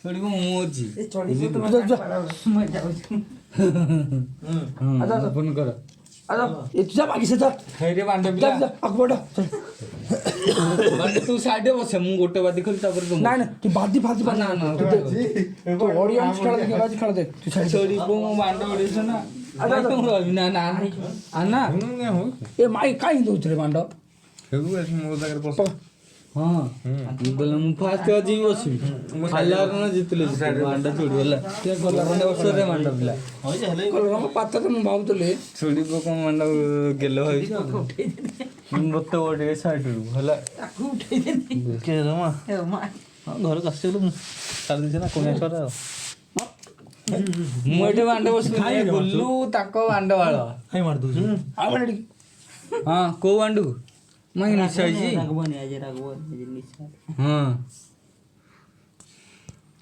छोड़ी को मो अछि ए चढ़ी तो मैं जाऊ फोन कर आजा ए तुझा बाकी से जा खैरे बांडा बिला जा अकबड़ बांडा तू साइड बसे मु गोटे बादी खोली तापर तुम ना ना तू बादी फादी बना ना तो ऑडियंस खेल दे बाजी खेल दे तू साइड छोड़ी को मो बांडा ओडिस ना आजा तुम रही ना ना आना ए माई काई दोच रे बांडा खेलू ऐसे मो जाकर बस हां बोले मु फास्ट अजी बसी हालार ना जितले बांडा छोड़ी होला के गला बांडा वर्ष रे बांडा बिला कलर में पाता तो मैं भाबुतले छोड़ी को कोन बांडा गेलो होई मते ओडे साइड रु होला ताकू उठै दे के रमा ए मा घर कष्टले छाड़ दिछ ना कोने छोरा मु एटे बांडा बसले बोलू ताको बांडा वाला हाय मार दू आ बड़ी हां को बांडू मैं निशाई जी राघवन निशा हां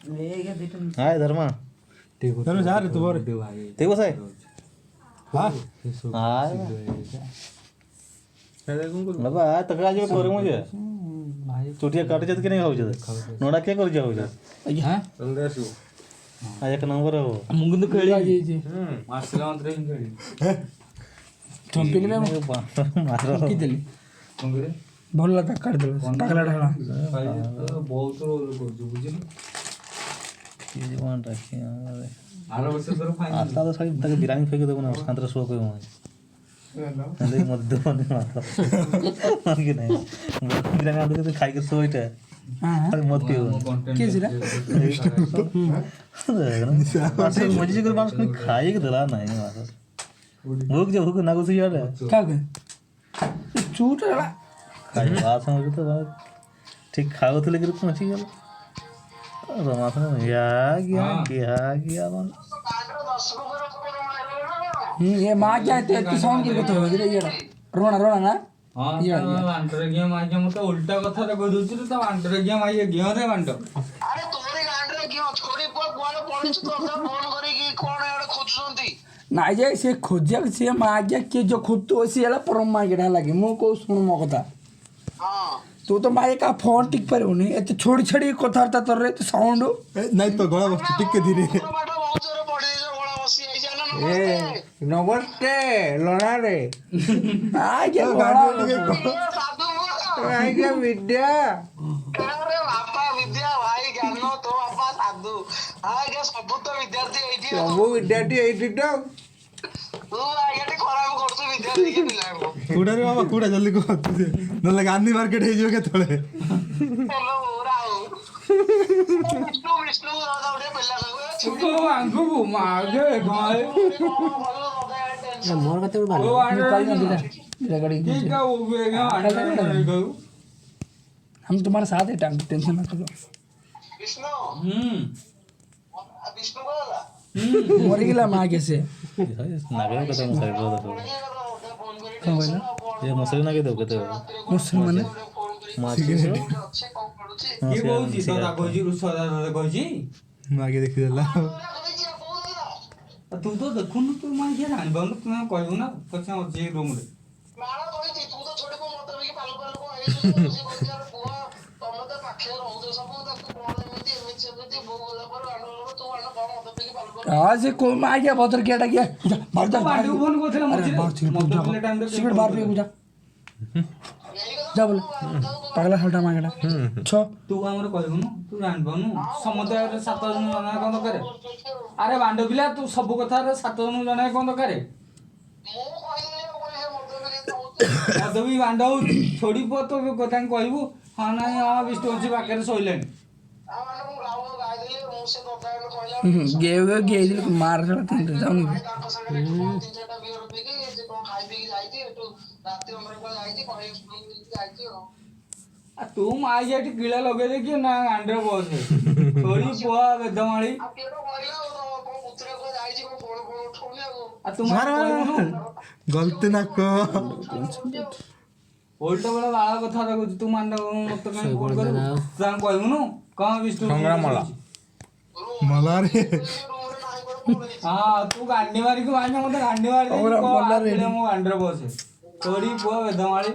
ले के दिटन हाय धर्मा धर्म जा रे तू बर ते बस है हां हाय बाबा तक आज करे मुझे चुटिया काटे जत के नहीं खाऊ नोडा के कर जाऊ हां जल्दी आसो आज एक नंबर हो मुंगुंद खेली जी मास्टर मंत्र खेली चंपिंग में मारो की देली मुंगरे भल्ला तक काट दे टाकला ढाला बहुत रोल कर बुझिल ये जीवन रखी हमारे आरो वर्ष तर फाइन आता तो सारी तक बिरानी फेंक देबो ना संतरा सो कोई मोय नहीं मत दो नहीं मारो कि नहीं बिरानी आदमी तो खाई के सोइटा हां मत पियो के जिरा मासे मजे कर मास कोई खाए के दला नहीं मास भूख जो भूख ना कुछ यार का के चूट रा खाई बात समझ तो ठीक खाओ तो लेकर पहुंच गया रमास ने या गया मन ये मां क्या ते तू साउंड के तो हो रे ये रोना ना हां ये अंतर गेम आज मते उल्टा कथा रे कह दोछ तो अंतर गेम आई गेम रे बांडो अरे तोरे गांडरे क्यों छोड़ी कुआडे पळिछ तो फोन करी कि कोन एडे खोजुंती ना जे से खोजिया से मां के जो खुद तो से एला परम मां गेडा लागे मो को सुन मो कथा हां तू तो माए का फोन टिक पर होनी ए तो छोड़ी छड़ी कथा तर रे तो साउंड नहीं तो गला बस टिके धीरे बाटा बहुत जोरे पड़ी जे गोला बसी आई जाना नमस्ते नमस्ते लोना रे आ के साधु आई के विद्या अरे बापा विद्या भाई ज्ञान तो बापा साधु हाय के सब तो विद्यार्थी एठी सब विद्यार्थी एठी तो तू आगे खराब करछु विद्यार्थी के पिलाको कुड़ा रे बाबा कुड़ा जल्दी को नले गांधी मार्केट हे जो के थोड़े हेलो राव विष्णु दादा उठे पिला को को आंगु मागे गाय मोर कते भालो निकाल ना दिला मेरा गाड़ी ठीक है वो बेगा अंडा हम तुम्हारे साथ है टाइम टेंशन मत लो विष्णु विष्णु बोला मोर गेला मां के से नागे कथा मसाई रो दो कौन बोला ये मसाई नागे दो कते मुसलमान माछ ये कोजी दादा कोजी रुसा दादा कोजी आगे देखि देला तू तो देखुन तू मां के रान बंद तू कहू ना पछा जे रूम रे मारा कहिति तू तो छोड़ी को मत भी पाल पाल को आई जो बजार बुआ तमे तो पाखे रहू तो सब तक कोन एमिति एमिति बोला पर आनो तो आनो को मत भी पाल पाल आज से को मां के बदर केटा गया मार जा बांडू फोन को थला अरे मार मजे सिगरेट बार पे जा जा बोले पागला हल्टा मांगड़ा छ तू हमर कहू न तू रान बनु समुदाय सात जन जना कोन करे अरे बांडो बिला तू सब कथा रे सात जन जना कोन करे मो कहिले कोई मत भी मत भी बांडो छोड़ी पो तो कथा कहबू हां ना हां विष्णु बाके सोइलेन आनो गाव गाय दिले मो से तो गाय कहला गे दिल मार चला तीन जाऊनी ताको संगे 3-4टा बियर पी के जे कोन खाई पी के जाई थी तो रात हमरे को जाई थी कहीं जाई थी आ तू माई जेटी कीड़ा लगे दे कि ना आंडे बस छोड़ी पोआ वेदमाली आ केडो कहला तो कोन पुत्र को जाई छी कोन कोन उठौले को आ तू मार गलती ना को ओल्टा बड़ा बाळा कथा देखो तू मांडा मत काई फोन कर जान कहू नु का विष्णु संग्राम मला मला रे हां तू गांडी मारी को मांडा मत गांडी मारी को मला रे मो आंडे बस छोड़ी पोआ वेदमाली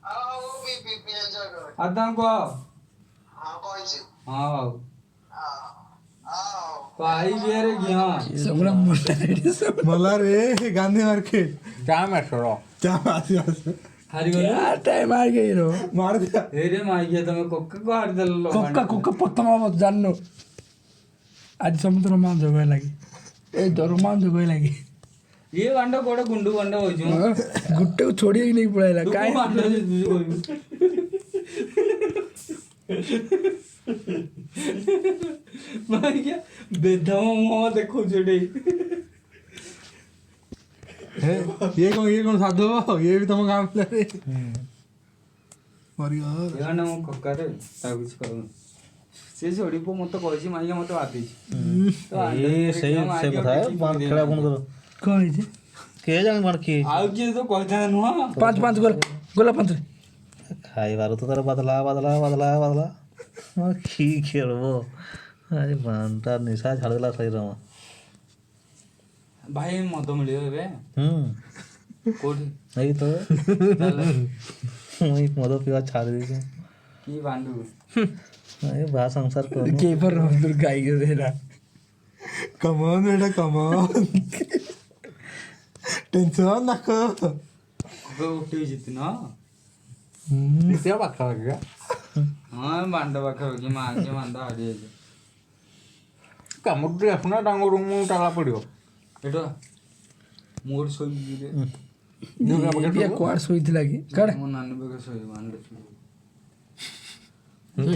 आ वो भी एंजॉय कर आता को हां कहै छी हां बाबू भाई बिहार गया सगळा मोठा रेडी सब मला रे गांधी मार्केट काम आहे सोडो क्या आसी आसी हारी गलो क्या टाइम आ गई रो मार दिया रे माई गया तमे कोक्का को हार देलो कुक्का कुक्का प्रथम मत जान्नु आज समुद्र मान जगह लागि ए रोमांच जगह लागि ये बांडो कोडे गुंडू बांडो हो जो गुट्टे को छोड़ी ही नहीं पड़ेला तू काय बांडो से तुझे कोई भाई क्या बेदम मो देखो जोड़े ये कौन साधु हो ये भी तुम काम ले रे मरी यार ये ना मो कोक्का रे ता कुछ करू से जोड़ी को मत कहछि माई मत आती तो ଏ ସେଇ ସେ କଥା ବାଣ ଖେଳା କ'ଣ କର कौन है କେ ଜାଣି ବାଣ କିଏ ଆଉ କିଏ ତ କହିଥା ନୁହଁ पांच पांच गोल गोला पांच ଖାଇବାର ତ ତାର ବାଦଲା ବାଦଲା ବାଦଲା ବାଦଲା କି ଖେଳବ ଆରେ ବାଣଟା ନିଶା ଛାଡ଼ିଦେଲା ଶରୀର ଭାଇ ମଦ ମିଳିବ ଏବେ କୋଉଠି ଏଇ ତ ମୁଇଁ ମଦ ପିଇବା ଛାଡ଼ି ଦେଇଛି କି ବାଣ୍ଡୁ ଏ ବା ସଂସାର କର कीपर रोज गाई के देना कमॉन बेटा कमॉन टेंशन ना कर ଏବେ ଉଠି ଜିତିନ ଦ୍ୱିତୀୟ ପାଖାପାଖି ହଁ ବାଣ୍ଡ ପାଖାପାଖି ମାଗେ ବାଣ୍ଡ ହାରି ଯାଇଛି କାମ ଟିକେ ଆସୁନା ତାଙ୍କ ରୁମ୍ ଟାକା ପଡ଼ିବ ଏଠୁ ମୋର ଶୋଇବି ये क्वार सोई थी लगी कड़ ମୋ ନାନୀ ପାଖରେ ଶୋଇବି ବାଣ୍ଡ ଶୋଇବି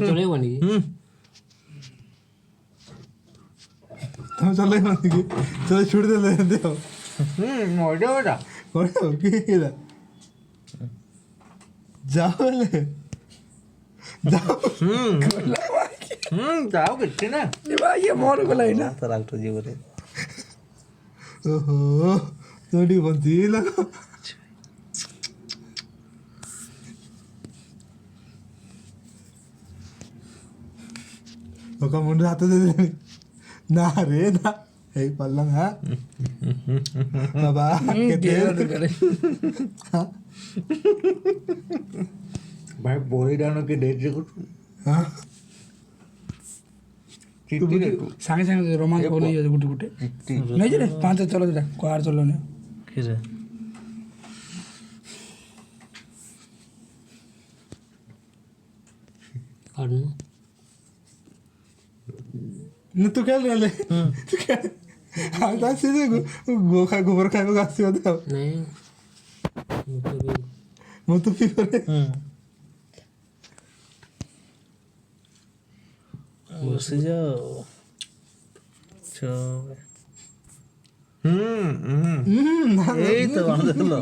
ଚଲେଇବନି କି तुम चले मत की चल छुड़ दे ले दे ମଇଟା ବେଟା और की किला जाओ ले जाओ ଯାଉ କିଛି ନା ये भाई ये मोर को लाइना ତାର ଆଉଟ ଯିବରେ ओहो थोड़ी बंदी लगा ఒక ముందు हाथ दे दे ना रे ना ए पल्लंग हां बाबा के करे ଭାଇ ବହି ଡାଣ କି ଡେରି କରୁଛୁ हां सांगे सांगे रोमांच को नहीं गुटे गुटे नहीं जे पांच चलो जरा क्वार चलो ने କିରେ କାଢୁନୁ न तू क्या ले ले तू क्या हां ता सीधे गो खा गोबर खाए को आसी होता ନାଇଁ ମୁଁ ତ ପି ପରେ ବସିଯାଅ ଏଇ ତ ବାଣ ଦେଖିଲ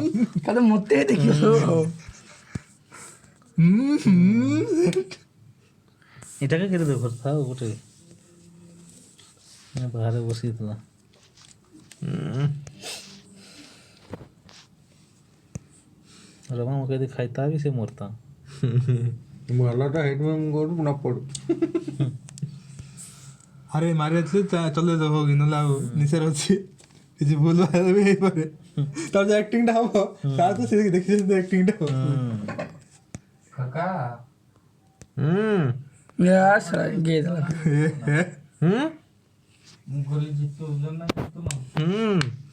कदम मते देखियो ଏଇଟାକେ କେତେ ଦେଖ ଥାଉ ଗୋଟେ ବାହାରେ ବସିଥିଲା ରମା ମୁଁ କେଦି ଖାଇତା ବି ସେ ମରତା ଭଲଟା ହେଇଠି ମୁଁ କୋଉଠୁ ନ ପଡୁ ଆରେ ମାରି ଆସିଲେ ଚଲେଇ ଦେବ କି ନହେଲେ ଆଉ ନିଶାରେ ଅଛି କିଛି ଭୁଲ ଭାଲ ବି ହେଇପାରେ ତାର ଯୋଉ ଆକ୍ଟିଂଟା ହବ ତାର ତ ସେ ଦେଖିଛନ୍ତି ଆକ୍ଟିଂଟା ହବ କାକା यार सर गे दला ମୁଁ କହିଲି ଜିତୁଛ ନା ଜିତୁନ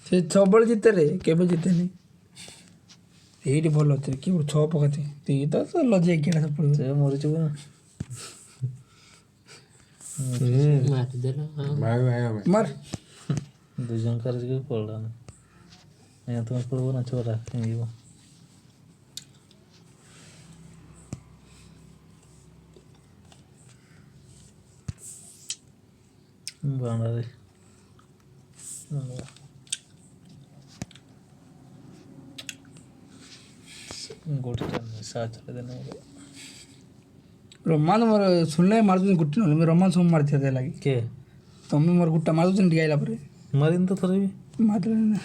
से सबल जीते रे केबे जीते नहीं ଏଇଠି ଭଲ ଅଛି କି ଗୋଟେ ଛଅ ପକାନ୍ତି ତୁଇ ତ ଲଜେଇ କିଣା ସବୁ ପଡ଼ିବ ସେ ମରିଯିବ ନା ମାରିଦେଲ ଭାଇ ଭାଇ ଭାଇ ମାର ଦୁଇ ଜଣକାର ଯିକେ ପଡ଼ିଲା ନା ଆଜ୍ଞା ତୁମେ ପଡ଼ିବ ନା ଛୁଆଟା ହେଇଯିବ ବାଣରେ ଗୋଟେ ନିଶା ଛାଡ଼ିଦେଲେ ରୋମାନ୍ ମୋର ଶୁଣିଲେ ମାରୁଛନ୍ତି ଗୁଟି ନହେଲେ ମୁଁ ରୋମାନ୍ ସବୁ ମାରିଥିବା ଦେଲା ଲାଗି କିଏ ତମେ ମୋର ଗୁଟା ମାରୁଛନ୍ତି ଟିକେ ଆଇଲା ପରେ ମାରିନି ତ ଥରେ ବି ମାରିଲେ ନା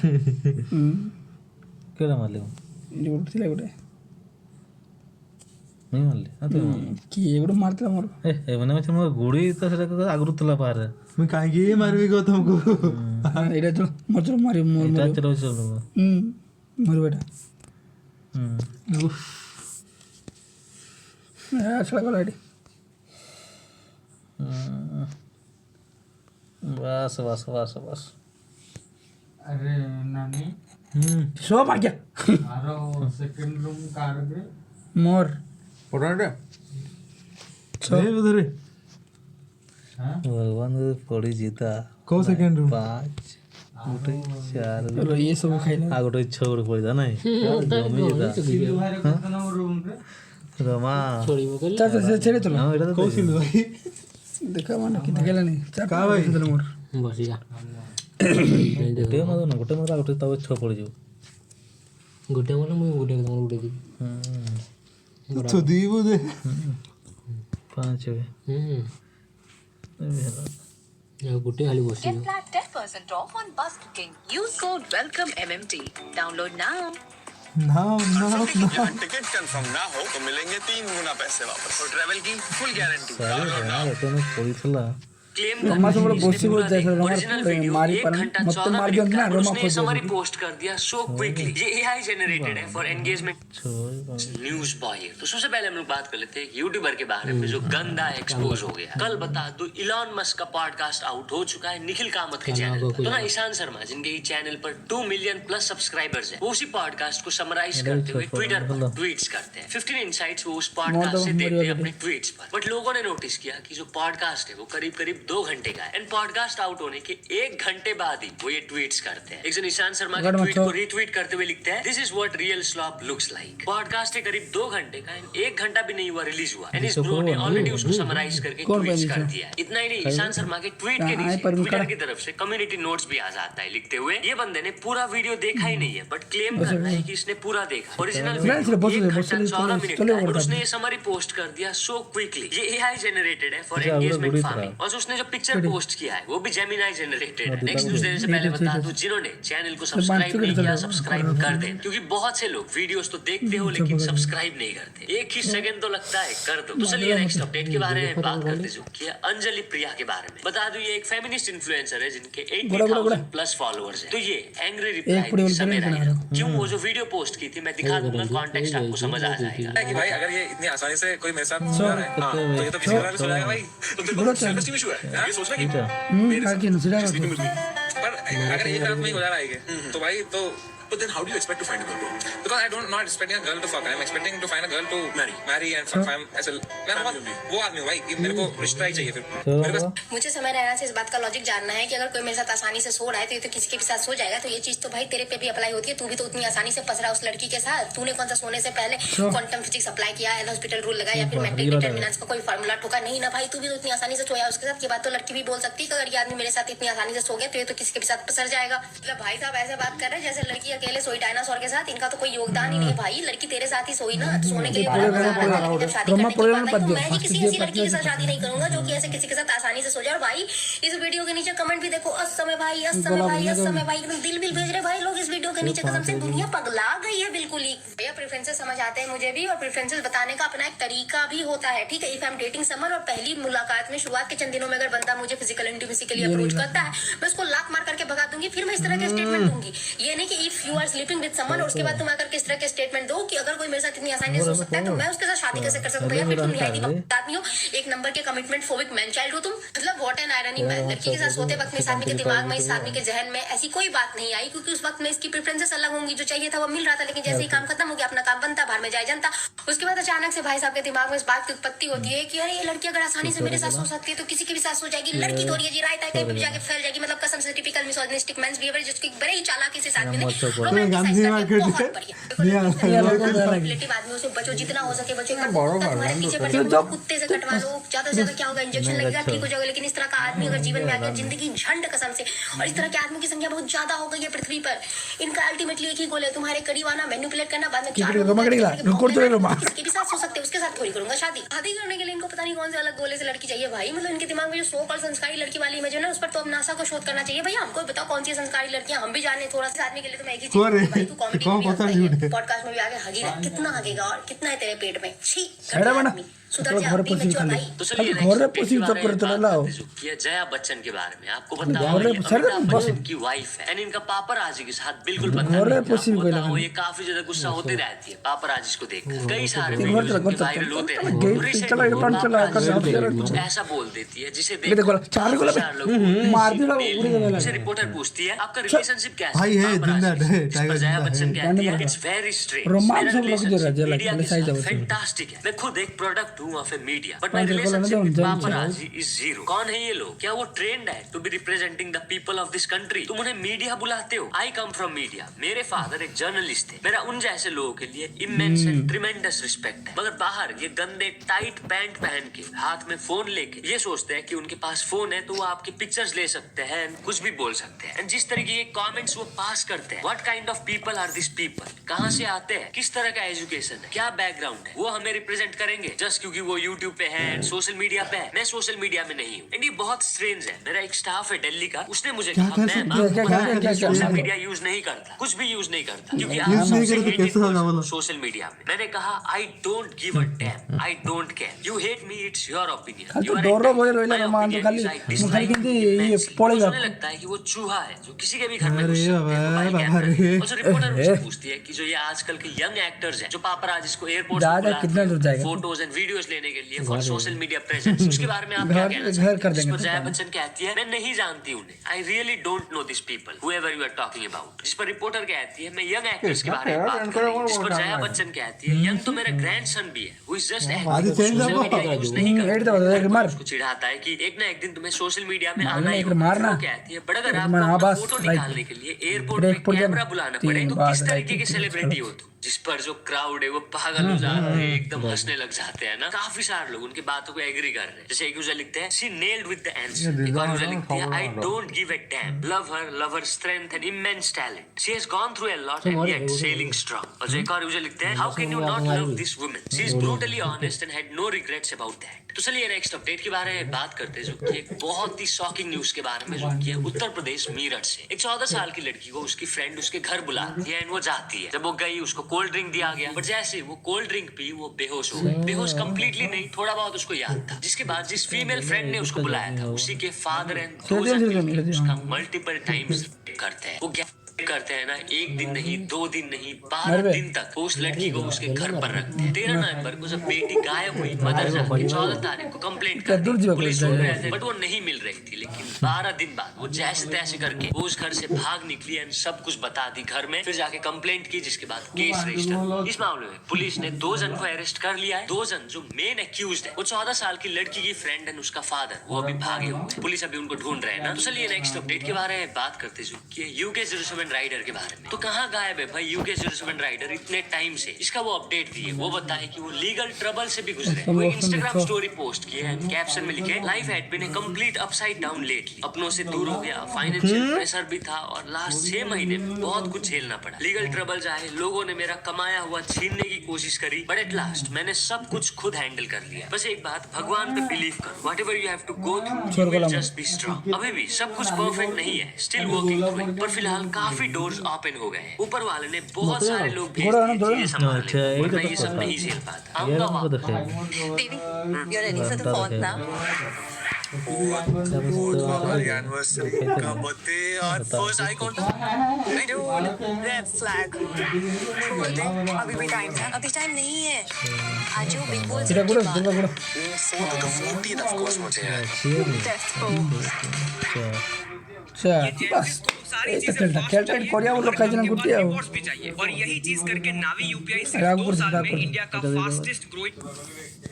କେଡ଼ା ମାରିଲି ଏଠି ଗୋଟେ ଥିଲା ଗୋଟେ ମୁଇଁ ମାରିଲି ନା ତୁ ମାରିଲି କିଏ ଗୋଟେ ମାରିଥିଲା ମୋର ଏମାନେ ଅଛି ମୋର ଗୁଡ଼ି ତ ସେଟା ଆଗରୁ ଥିଲା ବାହାରେ ମୁଁ କାହିଁକି ମାରିବି କହ ତମକୁ ଏଇଟା ତ ମଝିରେ ମାରି ଏଇଟା ଚଲାଉଛି ମୋର ବେଟା ସେଟା ଗଲା ଏଠି बस बस बस बस अरे नानी सब आ गया आरो सेकंड रूम कार के मोर ପଟାଟେ ଧରେ भगवान पड़ी जीता କୋଉ ସେକେଣ୍ଡ ରୁମ୍ 5 ଗୋଟେ 4 रो ये सब खाइला आ ଗୋଟେ 6 ଗୋଟେ ପଡ଼ିଲା ନାଇଁ ଜମି जीता सिल्लू भाई रे कोन रूम रे रमा छोड़ी वो कर चाचा से छेड़े चलो ହଁ ଏଇଟା ତ କୋଉ ସିଲୁ ଭାଇ देखा मान कि देखला नहीं चाचा का भाई? मोर बस जा ଗୋଟେ ମାଦ ନା ଗୋଟେ ମାଦ ଗୋଟେ ତବେ 6 ପଡ଼ିଯିବ गोटे मतलब मुझे गोटे तमर गोटे दी ତୁ ଦି ବୋଧେ 5 ଏବେ या गोटे खाली बस Get flat 10% off on bus booking. Use code WELCOME MMT. Download now. ନା टिकट कंफर्म ना हो तो मिलेंगे 3 गुना पैसे वापस और ट्रैवल की फुल गारंटी ଏତେ ପଡ଼ିଥିଲା रोमा सब बसी बोल जाए रोमा मारी पर मत मार दियो ना रोमा खोज समरी पोस्ट कर दिया सो क्विकली ये एआई जनरेटेड है फॉर एंगेजमेंट 6 न्यूज बॉय तो सबसे पहले हम लोग बात कर लेते हैं यूट्यूबर के बारे में जो गंदा एक्सपोज हो गया कल बता दो इलॉन मस्क का पॉडकास्ट आउट हो चुका है निखिल कामत के चैनल पर तो ना ईशान शर्मा जिनके ही चैनल पर 2 मिलियन प्लस सब्सक्राइबर्स हैं वो उसी पॉडकास्ट को समराइज करते हुए ट्विटर पर ट्वीट्स करते हैं 15 इनसाइट्स वो उस पॉडकास्ट से देते हैं अपने ट्वीट्स पर बट लोगों ने नोटिस किया कि जो पॉडकास्ट है वो करीब करीब 2 घंटे का है एंड पॉडकास्ट आउट होने के 1 घंटे बाद ही वो ये ट्वीट्स करते हैं एक जन ईशान शर्मा के ट्वीट को रीट्वीट करते हुए लिखते हैं this is what real slope looks like podcast है करीब 2 घंटे का एंड 1 घंटा भी नहीं हुआ रिलीज हुआ एंड इस ब्रो ने ऑलरेडी उसको समराइज करके ट्वीट्स कर दिया है इतना ही नहीं ईशान शर्मा के ट्वीट के नीचे ट्विटर की तरफ से कम्युनिटी नोट्स भी आ जाता है लिखते हुए ये बंदे ने पूरा वीडियो देखा ही नहीं है बट क्लेम कर रहा है कि इसने पूरा देखा ओरिजिनल वीडियो 1 घंटा 14 मिनट उसने ये समरी पोस्ट कर दिया सो क्विकली ये एआई जनरेटेड है फॉर एंगेजमेंट फार्मिंग और उसने जो पिक्चर पोस्ट किया है वो भी जेमिनाई जनरेटेड है नेक्स्ट न्यूज़ देने से पहले बता दूं जिन्होंने चैनल को सब्सक्राइब नहीं किया सब्सक्राइब कर दें क्योंकि बहुत से लोग वीडियोस तो देखते हो लेकिन सब्सक्राइब नहीं करते एक ही सेकंड तो लगता है कर दो तो चलिए नेक्स्ट अपडेट के बारे में बात करते जो कि अंजलि प्रिया के बारे में बता दूं ये एक फेमिनिस्ट इन्फ्लुएंसर है जिनके 80,000 प्लस फॉलोअर्स हैं तो ये एंग्री रिप्लाई समय रहेगा क्यों वो जो वीडियो पोस्ट की थी मैं दिखा दूंगा कॉन्टेक्स्ट आपको समझ आ जाएगा कि भाई अगर ये इतनी आसानी से कोई मेरे साथ सो रहा है तो ये तो किसी और से हो जाएगा भाई तो तेरे को सेल्फ एस्टीम इशू है ये सोचना कि आगे न सिरा पर अगर एक रात में ही हो जा रहा है तो भाई तो But then how do you expect to find a girl, bro? Because I don't not expecting a girl to fuck. I'm expecting to find a girl to marry and fuck. ऐसे मैं वो आदमी हूँ भाई कि मेरे को रिश्ता ही चाहिए फिर मेरे को मुझे समय रहना से इस बात का लॉजिक जानना है कि अगर कोई मेरे साथ आसानी से सो रहा है तो ये तो किसी के भी साथ सो जाएगा तो ये चीज तो भाई तेरे पे भी अप्लाई होती है तू भी तो उतनी आसानी से फंस रहा है उस लड़की के साथ तूने कौन सा सोने से पहले क्वांटम फिजिक्स अप्लाई किया एल हॉस्पिटल रूल लगाया या फिर मैग्नेटिक डिटरमिनेंट्स का कोई फार्मूला ठोका नहीं ना भाई तू भी तो इतनी आसानी से सोया उसके साथ ये बात तो लड़की भी बोल सकती है कि अगर ये आदमी मेरे साथ इतनी आसानी से सो गया तो ये तो किसी के भी साथ पसर जाएगा मतलब भाई साहब ऐसे बात कर रहे हैं जैसे लड़की अकेले सोई डायनासोर के साथ इनका तो कोई योगदान ही नहीं भाई लड़की तेरे साथ ही सोई ना सोने के लिए बड़ा मजा आता है लेकिन जब शादी करने की बात आई तो मैं ही किसी ऐसी लड़की के साथ शादी नहीं करूंगा जो कि ऐसे किसी के साथ आसानी से सो जाए और भाई इस वीडियो के नीचे कमेंट भी देखो अस समय भाई एकदम दिल बिल भेज रहे भाई लोग इस वीडियो के नीचे कसम से दुनिया पगला गई है बिल्कुल ही भैया प्रेफरेंसेस समझ आते हैं मुझे भी और प्रेफरेंसेस बताने का अपना एक तरीका भी होता है ठीक है if I am dating summer और पहली मुलाकात में शुरुआत के चंद दिनों में अगर बंदा मुझे फिजिकल इंटीमेसी के लिए अप्रोच करता है मैं उसको लात मार करके भगा दूंगी फिर मैं इस तरह के स्टेटमेंट दूंगी ये नहीं कि if you are sleeping with someone और उसके बाद तुम आकर किस तरह के स्टेटमेंट दो कि अगर कोई मेरे साथ इतनी आसानी से हो सकता है तो मैं उसके साथ शादी कैसे कर सकता हूं भैया फिर तुम निहायती आदमी हो एक नंबर के कमिटमेंट फोबिक मैन चाइल्ड हो तुम मतलब व्हाट एन आयरनी लड़की के साथ सोते वक्त में इस आदमी के दिमाग में इस आदमी के जहन में ऐसी कोई बात नहीं आई क्योंकि उस वक्त में इसकी प्रेफरेंसेस अलग होंगी जो चाहिए था वो मिल रहा था लेकिन जैसे ही काम खत्म हो गया अपना काम बनता बाहर में जाए जनता उसके बाद अचानक से भाई साहब के दिमाग में इस बात की उत्पत्ति होती है कि अरे ये लड़की अगर आसानी से मेरे साथ सो सकती है तो किसी के भी साथ सो जाएगी लड़की तो ये जी रायता है कहीं जाके फैल जाएगी मतलब कसम से टिपिकल मिसोजिनिस्टिक मेंस बिहेवियर जिसकी बड़े ही चालाकी से आदमी ने रिलेटिव आदमियों से बचो जितना हो सके बचो तुम्हारे पीछे पड़ जाओ कुत्ते से कटवा लो ज्यादा से ज्यादा क्या होगा इंजेक्शन लगेगा ठीक हो जाएगा लेकिन इस तरह का आदमी अगर जीवन में आ गया जिंदगी झंड कसम से और इस तरह के आदमी की संख्या बहुत ज्यादा हो गई है पृथ्वी पर इनका अल्टीमेटली एक ही गोल है तुम्हारे करीब आना मैनिपुलेट करना बाद में किसके भी साथ सो सकते उसके साथ थोड़ी करूंगा शादी करने के लिए इनको पता नहीं कौन से अलग गोले से लड़की चाहिए भाई मतलब इनके दिमाग में जो सो कॉल्ड संस्कारी लड़की वाली इमेज है ना उस पर तो अब नासा को शोध करना चाहिए भैया हमको बताओ कौन सी संस्कारी लड़कियां हम भी जाने थोड़ा सा आदमी के लिए तो मैं एक ही चीज भाई तू कॉमेडी पॉडकास्ट में भी आगे हगी कितना हगेगा और कितना है तेरे पेट में छी सुधर जा घर अभी पोसी मैं खाली भाई तो चलिए खाली घर पोसी चक्कर तो लाओ ये जया बच्चन के बारे में आपको पता घर है सर अमिताभ बस बच्चन की वाइफ है एंड इनका पापराजी के साथ बिल्कुल बनता घर नहीं पोसी आपको कोई बताऊं, लगा ये काफी ज्यादा गुस्सा होती रहती है पापराजी को देखकर कई सारे घर वीडियोस चला उनके वायरल होते हैं गेट तो recently चला वो पान चला पापराजी कर कुछ ऐसा बोल देती है जिसे ये देखो चार को मार दिया उड़ी उसे रिपोर्टर पूछती है आपका रिलेशनशिप कैसा भाई है, जिंदा है, टाइगर जया जिंदा बच्चन है। कहती है इट्स वेरी स्ट्रेंज रोमांस सब लोग जो राजा लगा साइज जाओ फैंटास्टिक है मैं खुद एक प्रोडक्ट हूँ of A media but my पांच को रिलेशनशिप लगा विद दो, पापराजी इज जीरो कौन है ये लोग क्या वो ट्रेंड है to be representing the people of this country तुम उन्हें मीडिया बुलाते हो आई कम फ्रॉम मीडिया मेरे फादर एक जर्नलिस्ट थे मेरा उन जैसे लोगों के लिए इमेंस एंड ट्रिमेंडस रिस्पेक्ट है मगर बाहर ये गंदे टाइट पैंट पहन के हाथ में फोन लेके ये सोचते हैं कि उनके पास फोन है तो वो आपके पिक्चर्स ले सकते हैं and कुछ भी बोल सकते हैं एंड जिस तरीके के कमेंट्स वो पास करते हैं what kind of people are this people कहाँ से आते हैं किस तरह का एजुकेशन है क्या बैकग्राउंड है वो हमें रिप्रेजेंट करेंगे जस्ट क्योंकि वो यूट्यूब पे है एंड सोशल मीडिया पे है मैं सोशल मीडिया में नहीं हूँ एंड ये बहुत स्ट्रेंज है मेरा एक स्टाफ है दिल्ली का उसने मुझे कहा मैं सोशल मीडिया यूज नहीं करता कुछ भी यूज नहीं करता क्योंकि आप सबसे hated person सोशल मीडिया में मैंने कहा आई don't give a dam I don't care you hate me it's your opinion तो डोरो बोले रोइला मान तो खाली मुखाली किंतु ये पड़ेगा मुझे लगता है कि वो चूहा है जो किसी के भी घर में घुस सकता है और जो रिपोर्टर मुझसे पूछती है कि जो ये आजकल के यंग एक्टर्स हैं जो पापराजीज को एयरपोर्ट दादा कितना दूर जाएगा फोटोज एंड वीडियोस लेने के लिए फॉर सोशल मीडिया प्रेजेंस उसके बारे में आप क्या कहना चाहते हैं जिस पर जया बच्चन कहती है मैं नहीं जानती उन्हें I really don't know this people whoever you are talking about जिस पर रिपोर्टर कहती है मैं यंग एक्टर्स के बारे में बात कर रही हूं जिस पर जया बच्चन कहती है यंग तो मेरा ग्रैंडसन भी है who is just social media use नहीं करता उसको चिढ़ाता है कि एक ना एक दिन तुम्हें सोशल मीडिया में आना ही मारना कहती है बट अगर आपको फोटो निकालने के लिए एयरपोर्ट पे कैमरा बुलाना पड़े तो किस तरीके की सेलिब्रिटी हो तुम जिस पर जो क्राउड है वो पागल हो जाते हैं एकदम हंसने लग जाते हैं ना काफी सारे लोग उनकी बातों को एग्री कर रहे हैं जैसे एक यूजर लिखते हैं she nailed with the answer एक और यूजर लिखते हैं I don't give a damn love her strength and immense talent she has gone through a lot and yet sailing strong और जो एक और यूजर लिखते हैं how can you not love this woman she is brutally honest and had no regrets about that तो चलिए next update के बारे में बात करते हैं जो कि एक बहुत ही शॉकिंग न्यूज के बारे में जो कि है उत्तर प्रदेश मीरठ से एक 14 साल की लड़की को उसकी फ्रेंड उसके घर बुलाती है एंड वो जाती है जब वो गई उसको कोल्ड ड्रिंक दिया गया बट जैसे वो कोल्ड ड्रिंक पी वो बेहोश हो गई बेहोश कंप्लीटली नहीं थोड़ा बहुत उसको याद था जिसके बाद जिस फीमेल फ्रेंड ने उसको बुलाया था उसी के फादर एंड उसका मल्टीपल टाइम्स करते हैं वो करते हैं ना एक दिन नहीं 2 दिन नहीं 12 दिन तक उस लड़की को उसके घर पर रखते हैं 13 नवंबर को जब बेटी गायब हुई मदर जाके 14 तारीख को कंप्लेंट कर दी पुलिस ढूंढ रहे थे बट वो नहीं मिल रही थी लेकिन 12 दिन बाद वो जैसे तैसे करके वो उस घर से भाग निकली एंड सब कुछ बता दी घर में फिर जाके कंप्लेंट की जिसके बाद केस रजिस्टर इस मामले में पुलिस ने 2 जन को अरेस्ट कर लिया है 2 जन जो मेन एक्यूज्ड है वो 14 साल की लड़की की फ्रेंड एंड उसका फादर वो अभी भागे हुए पुलिस अभी उनको ढूंढ रहे हैं ना तो चलिए नेक्स्ट अपडेट के बारे में बात करते हैं यूके 07 राइडर के बारे में तो कहाँ गायब है भाई यूके 07 राइडर इतने टाइम से इसका वो अपडेट दिए वो बताए कि वो लीगल ट्रबल से भी गुजरे वो इंस्टाग्राम स्टोरी पोस्ट किए एंड कैप्शन में लिखे life had been a complete upside down lately अपनों से दूर हो गया फाइनेंशियल प्रेशर भी था और लास्ट 6 महीने में बहुत कुछ झेलना पड़ा लीगल ट्रबल आए लोगों ने मेरा कमाया हुआ छीनने की कोशिश करी बट एट लास्ट मैंने सब कुछ खुद हैंडल कर लिया बस एक बात भगवान पे बिलीव करो whatever you have to go through you will just be strong अभी भी सब कुछ परफेक्ट नहीं है स्टिल वर्किंग पर फिलहाल काफी डोर्स ओपन हो गए हैं ऊपर वाले ने बहुत सारे लोग भेज दिए चीजें संभालने वरना ये सब नहीं झेल पाता आऊंगा Baby, you're ready for the fourth now? Anniversary का बर्थडे और first eye contact Red flag. बोलते अभी भी टाइम है अभी टाइम नहीं है आज जो big boss Kita gula, kita gula. 4th to 14th of course मुझे है बस कैलटेट कोरिया वो लोग का जन गुटिया हो और यही चीज करके नावी यूपीआई से राघपुर 2 साल में राघपुर। इंडिया का फास्टेस्ट ग्रोइंग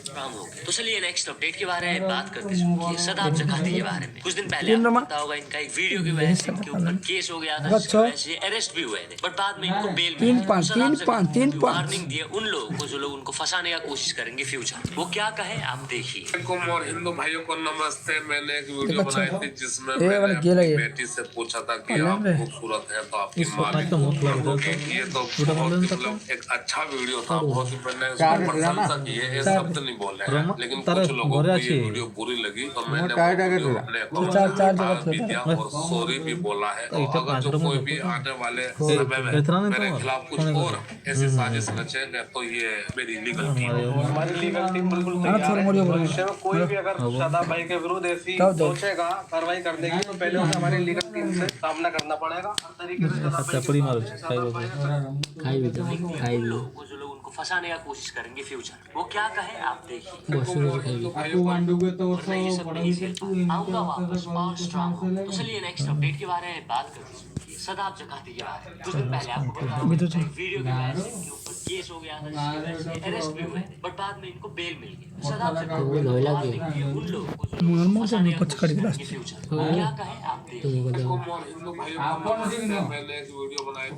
काम हो गया तो चलिए नेक्स्ट अपडेट के बारे में बात करते हैं कि सदाब जकाती के बारे में कुछ दिन पहले तीन आपको रमा। पता होगा इनका एक वीडियो की वजह से इनके ऊपर केस हो गया था अच्छा। वैसे अरेस्ट भी हुए थे बट बाद में इनको बेल तीन पाँच, तीन पाँच। वार्निंग दिए उन लोगों को जो लोग उनको फंसाने का कोशिश करेंगे फ्यूचर वो क्या कहे आप देखिए और हिंदू भाइयों को नमस्ते मैंने एक वीडियो अच्छा। बनाई थी जिसमें ये वाला मैंने गेला अपनी ये। बेटी से पूछा था कि हाँ, आप रे। खूबसूरत है तो आपकी माँ बात तो बहुत लग रहा था। ये तो बहुत ही मतलब एक अच्छा वीडियो था बहुत ही मैंने उसको प्रशंसा की है ये शब्द नहीं बोल रहे हैं, लेकिन कुछ लोगों को ये वीडियो बुरी लगी तो मैंने वीडियो अपने अकाउंट चार से हटा जगह भी दिया और सॉरी भी बोला है। तो अगर जो कोई भी आने वाले समय में मेरे खिलाफ कुछ और ऐसी साजिश रचेंगे तो ये मेरी लीगल टीम, हमारी लीगल टीम बिल्कुल तैयार है। भविष्य में कोई भी अगर शादाब भाई के विरुद्ध ऐसी सोचेगा कार्रवाई करने की तो पहले उसे हमारी लीगल टीम से सामना करना पड़ेगा। हर तरीके से लोगों को जो लोग उनको फंसाने का कोशिश करेंगे फ्यूचर वो क्या कहे आप देखिए। आऊंगा वापस और स्ट्रांग। तो चलिए नेक्स्ट अपडेट के बारे में बात करते हैं। सदाब जकाती के बारे में कुछ दिन पहले आपको बताया वीडियो के वजह से इनके ऊपर केस हो गया था जिसकी वजह से अरेस्ट भी हुए बट बाद में इनको बेल मिल गई। सदाब जकाती उन लोगों को जो फंसाने का कोशिश करेंगे फ्यूचर क्या कहे आप देखिए। मैंने एक वीडियो बनाई थी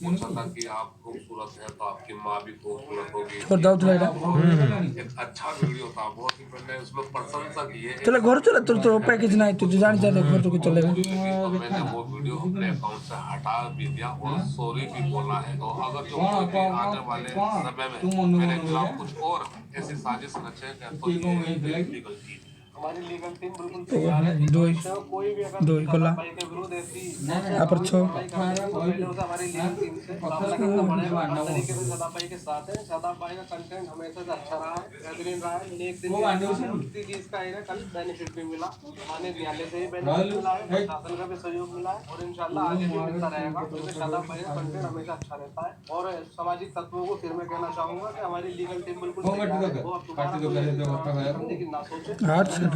पूछा था कि आप खूबसूरत है तो आपकी माँ भी खूबसूरत होगी। एक अच्छा वीडियो था, बहुत ही मैंने उसमें प्रशंसा की है। चला घर चला तो पैकेज नहीं तो जान जा घर तो चलेगा। मैंने वो वीडियो अपने अकाउंट से हटा भी दिया और सॉरी भी बोला है। तो अगर जो कोई भी आने वाले समय में मेरे खिलाफ कुछ और ऐसी साजिश रचेगा तो ये लीगल चीज हमारी लीगल टीम बिल्कुल तैयार है। कोई भी अगर शादाब भाई के विरुद्ध ऐसी हमारी लीगल टीम से सामना करना पड़ेगा। हर तरीके से शादाब भाई के साथ है। शादाब भाई का कंटेंट हमेशा से अच्छा रहा है, बेहतरीन रहा है। एक दिन उसी चीज का कल बेनिफिट भी मिला, माननीय न्यायालय से ही बेनिफिट मिला है, प्रशासन का भी सहयोग मिला है और इंशाल्लाह आगे भी मिलता रहेगा क्योंकि शादाब भाई का कंटेंट हमेशा अच्छा रहता है। और सामाजिक तत्वों को फिर मैं कहना चाहूंगा कि हमारी लीगल टीम बिल्कुल तैयार है। वो अब दोबारा ना सोचे। तो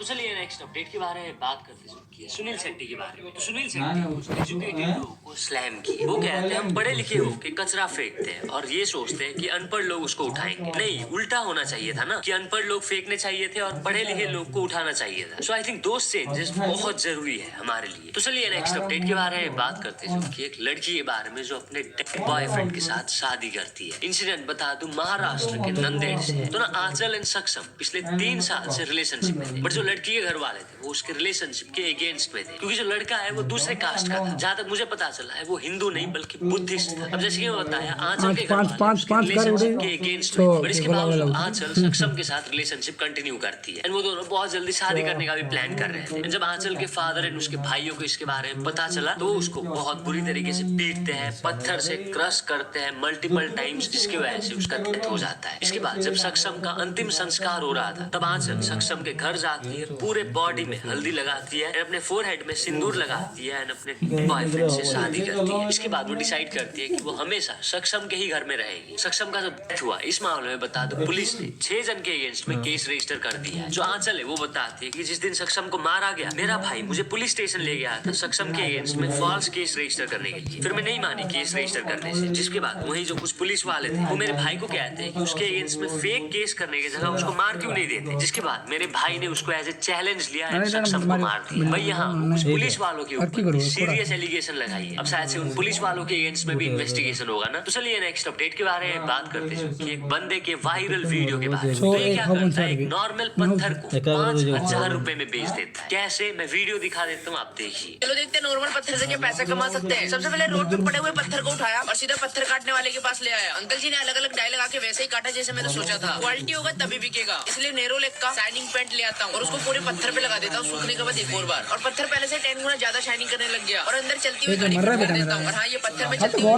चलिए नेक्स्ट अपडेट के बारे में बात करते हैं सुनील शेट्टी के बारे में। तो सुनील शेट्टी एजुकेटेड लोगों को स्लैम किए। वो कहते हैं हम पढ़े लिखे होके कचरा फेंकते हैं और ये सोचते हैं कि अनपढ़ लोग उसको उठाएंगे। नहीं, उल्टा होना चाहिए था ना कि अनपढ़ लोग फेंकने चाहिए थे और पढ़े लिखे लोग को उठाना चाहिए था। सो आई थिंक दोस्त चेंजेस बहुत जरूरी है हमारे लिए। तो चलिए नेक्स्ट अपडेट के बारे में बात करते हैं कि एक लड़की के बारे में जो अपने बॉयफ्रेंड के साथ शादी करती है। इंसिडेंट बता दूं महाराष्ट्र के नंदेड़ से है। तो ना आंचल एंड सक्षम पिछले 3 साल से रिलेशनशिप में थे बट जो लड़की के घर वाले थे वो उसके रिलेशनशिप के अगेंस्ट में थे क्योंकि जो लड़का है वो दूसरे कास्ट का था। जहाँ तक मुझे पता चला है वो हिंदू नहीं बल्कि बुद्धिस्ट था। अब जैसे कि मैं बताया आंचल के घर वाले रिलेशनशिप के अगेंस्ट में बट इसके बावजूद आंचल सक्षम के साथ रिलेशनशिप कंटिन्यू करती है। वो दोनों बहुत जल्दी शादी करने का भी प्लान कर रहे थे। जब आंचल के फादर एंड उसके भाइयों को इसके बारे में पता चला तो उसको बहुत बुरी तरीके से पीटते हैं, पत्थर से क्रश करते हैं मल्टीपल टाइम्स जिसकी वजह से उसका डेथ हो जाता है। इसके बाद जब सक्षम का अंतिम संस्कार हो रहा था तब आंचल सक्षम के घर जाती है, पूरे बॉडी में हल्दी लगाती है, अपने फोरहेड में सिंदूर लगाती है, अपने बॉयफ्रेंड से शादी करती है। इसके बाद वो डिसाइड करती है कि वो हमेशा सक्षम के ही घर में रहेगी। सक्षम का जब डेथ हुआ इस मामले में बता दो पुलिस ने 6 जन के अगेंस्ट में केस रजिस्टर कर दिया है। जो आंचल है वो बताती है कि जिस दिन सक्षम को मारा गया मेरा भाई मुझे पुलिस स्टेशन ले गया था सक्षम के अगेंस्ट में फॉल्स केस रजिस्टर करने के लिए। फिर मैं नहीं मानी केस रजिस्टर करने से। जिसके बाद वही जो कुछ पुलिस वाले थे वो मेरे भाई को कहते हैं कि उसके अगेंस्ट में फेक केस करने की जगह उसको मार क्यों नहीं देते। जिसके बाद मेरे भाई ने उसको एज ए चैलेंज लिया है सक्षम को मार दिया। भाई यहाँ उस पुलिस वालों के ऊपर सीरियस एलिगेशन लगाई है। अब शायद से उन पुलिस वालों के अगेंस्ट में भी इन्वेस्टिगेशन होगा ना। तो चलिए नेक्स्ट अपडेट के बारे में बात करते हैं कि एक बंदे के वायरल वीडियो के बारे में। तो ये क्या करता है, एक नॉर्मल पत्थर को 5,000 रुपए में बेच देता है। कैसे, मैं वीडियो दिखा देता हूँ, आप देखिए। चलो देखते हैं नॉर्मल पत्थर से क्या पैसा कमा सकते हैं। सबसे पहले रोड पे पड़े हुए पत्थर को उठाया और सीधा पत्थर काटने वाले के पास ले आया। अंकल जी ने अलग अलग डाई लगा के वैसे ही काटा जैसे मैंने सोचा था। क्वालिटी होगा तभी बिकेगा, इसलिए नेरो लेग का शाइनिंग पेंट ले आता हूँ और उसको पूरे पत्थर पे लगा देता हूँ। सूखने के बाद एक और बार और पत्थर पहले से 10 गुना ज्यादा शाइनिंग करने लग गया और अंदर चलती हुई घड़ी कर देता हूँ। और हाँ, ये पत्थर में चलती हुई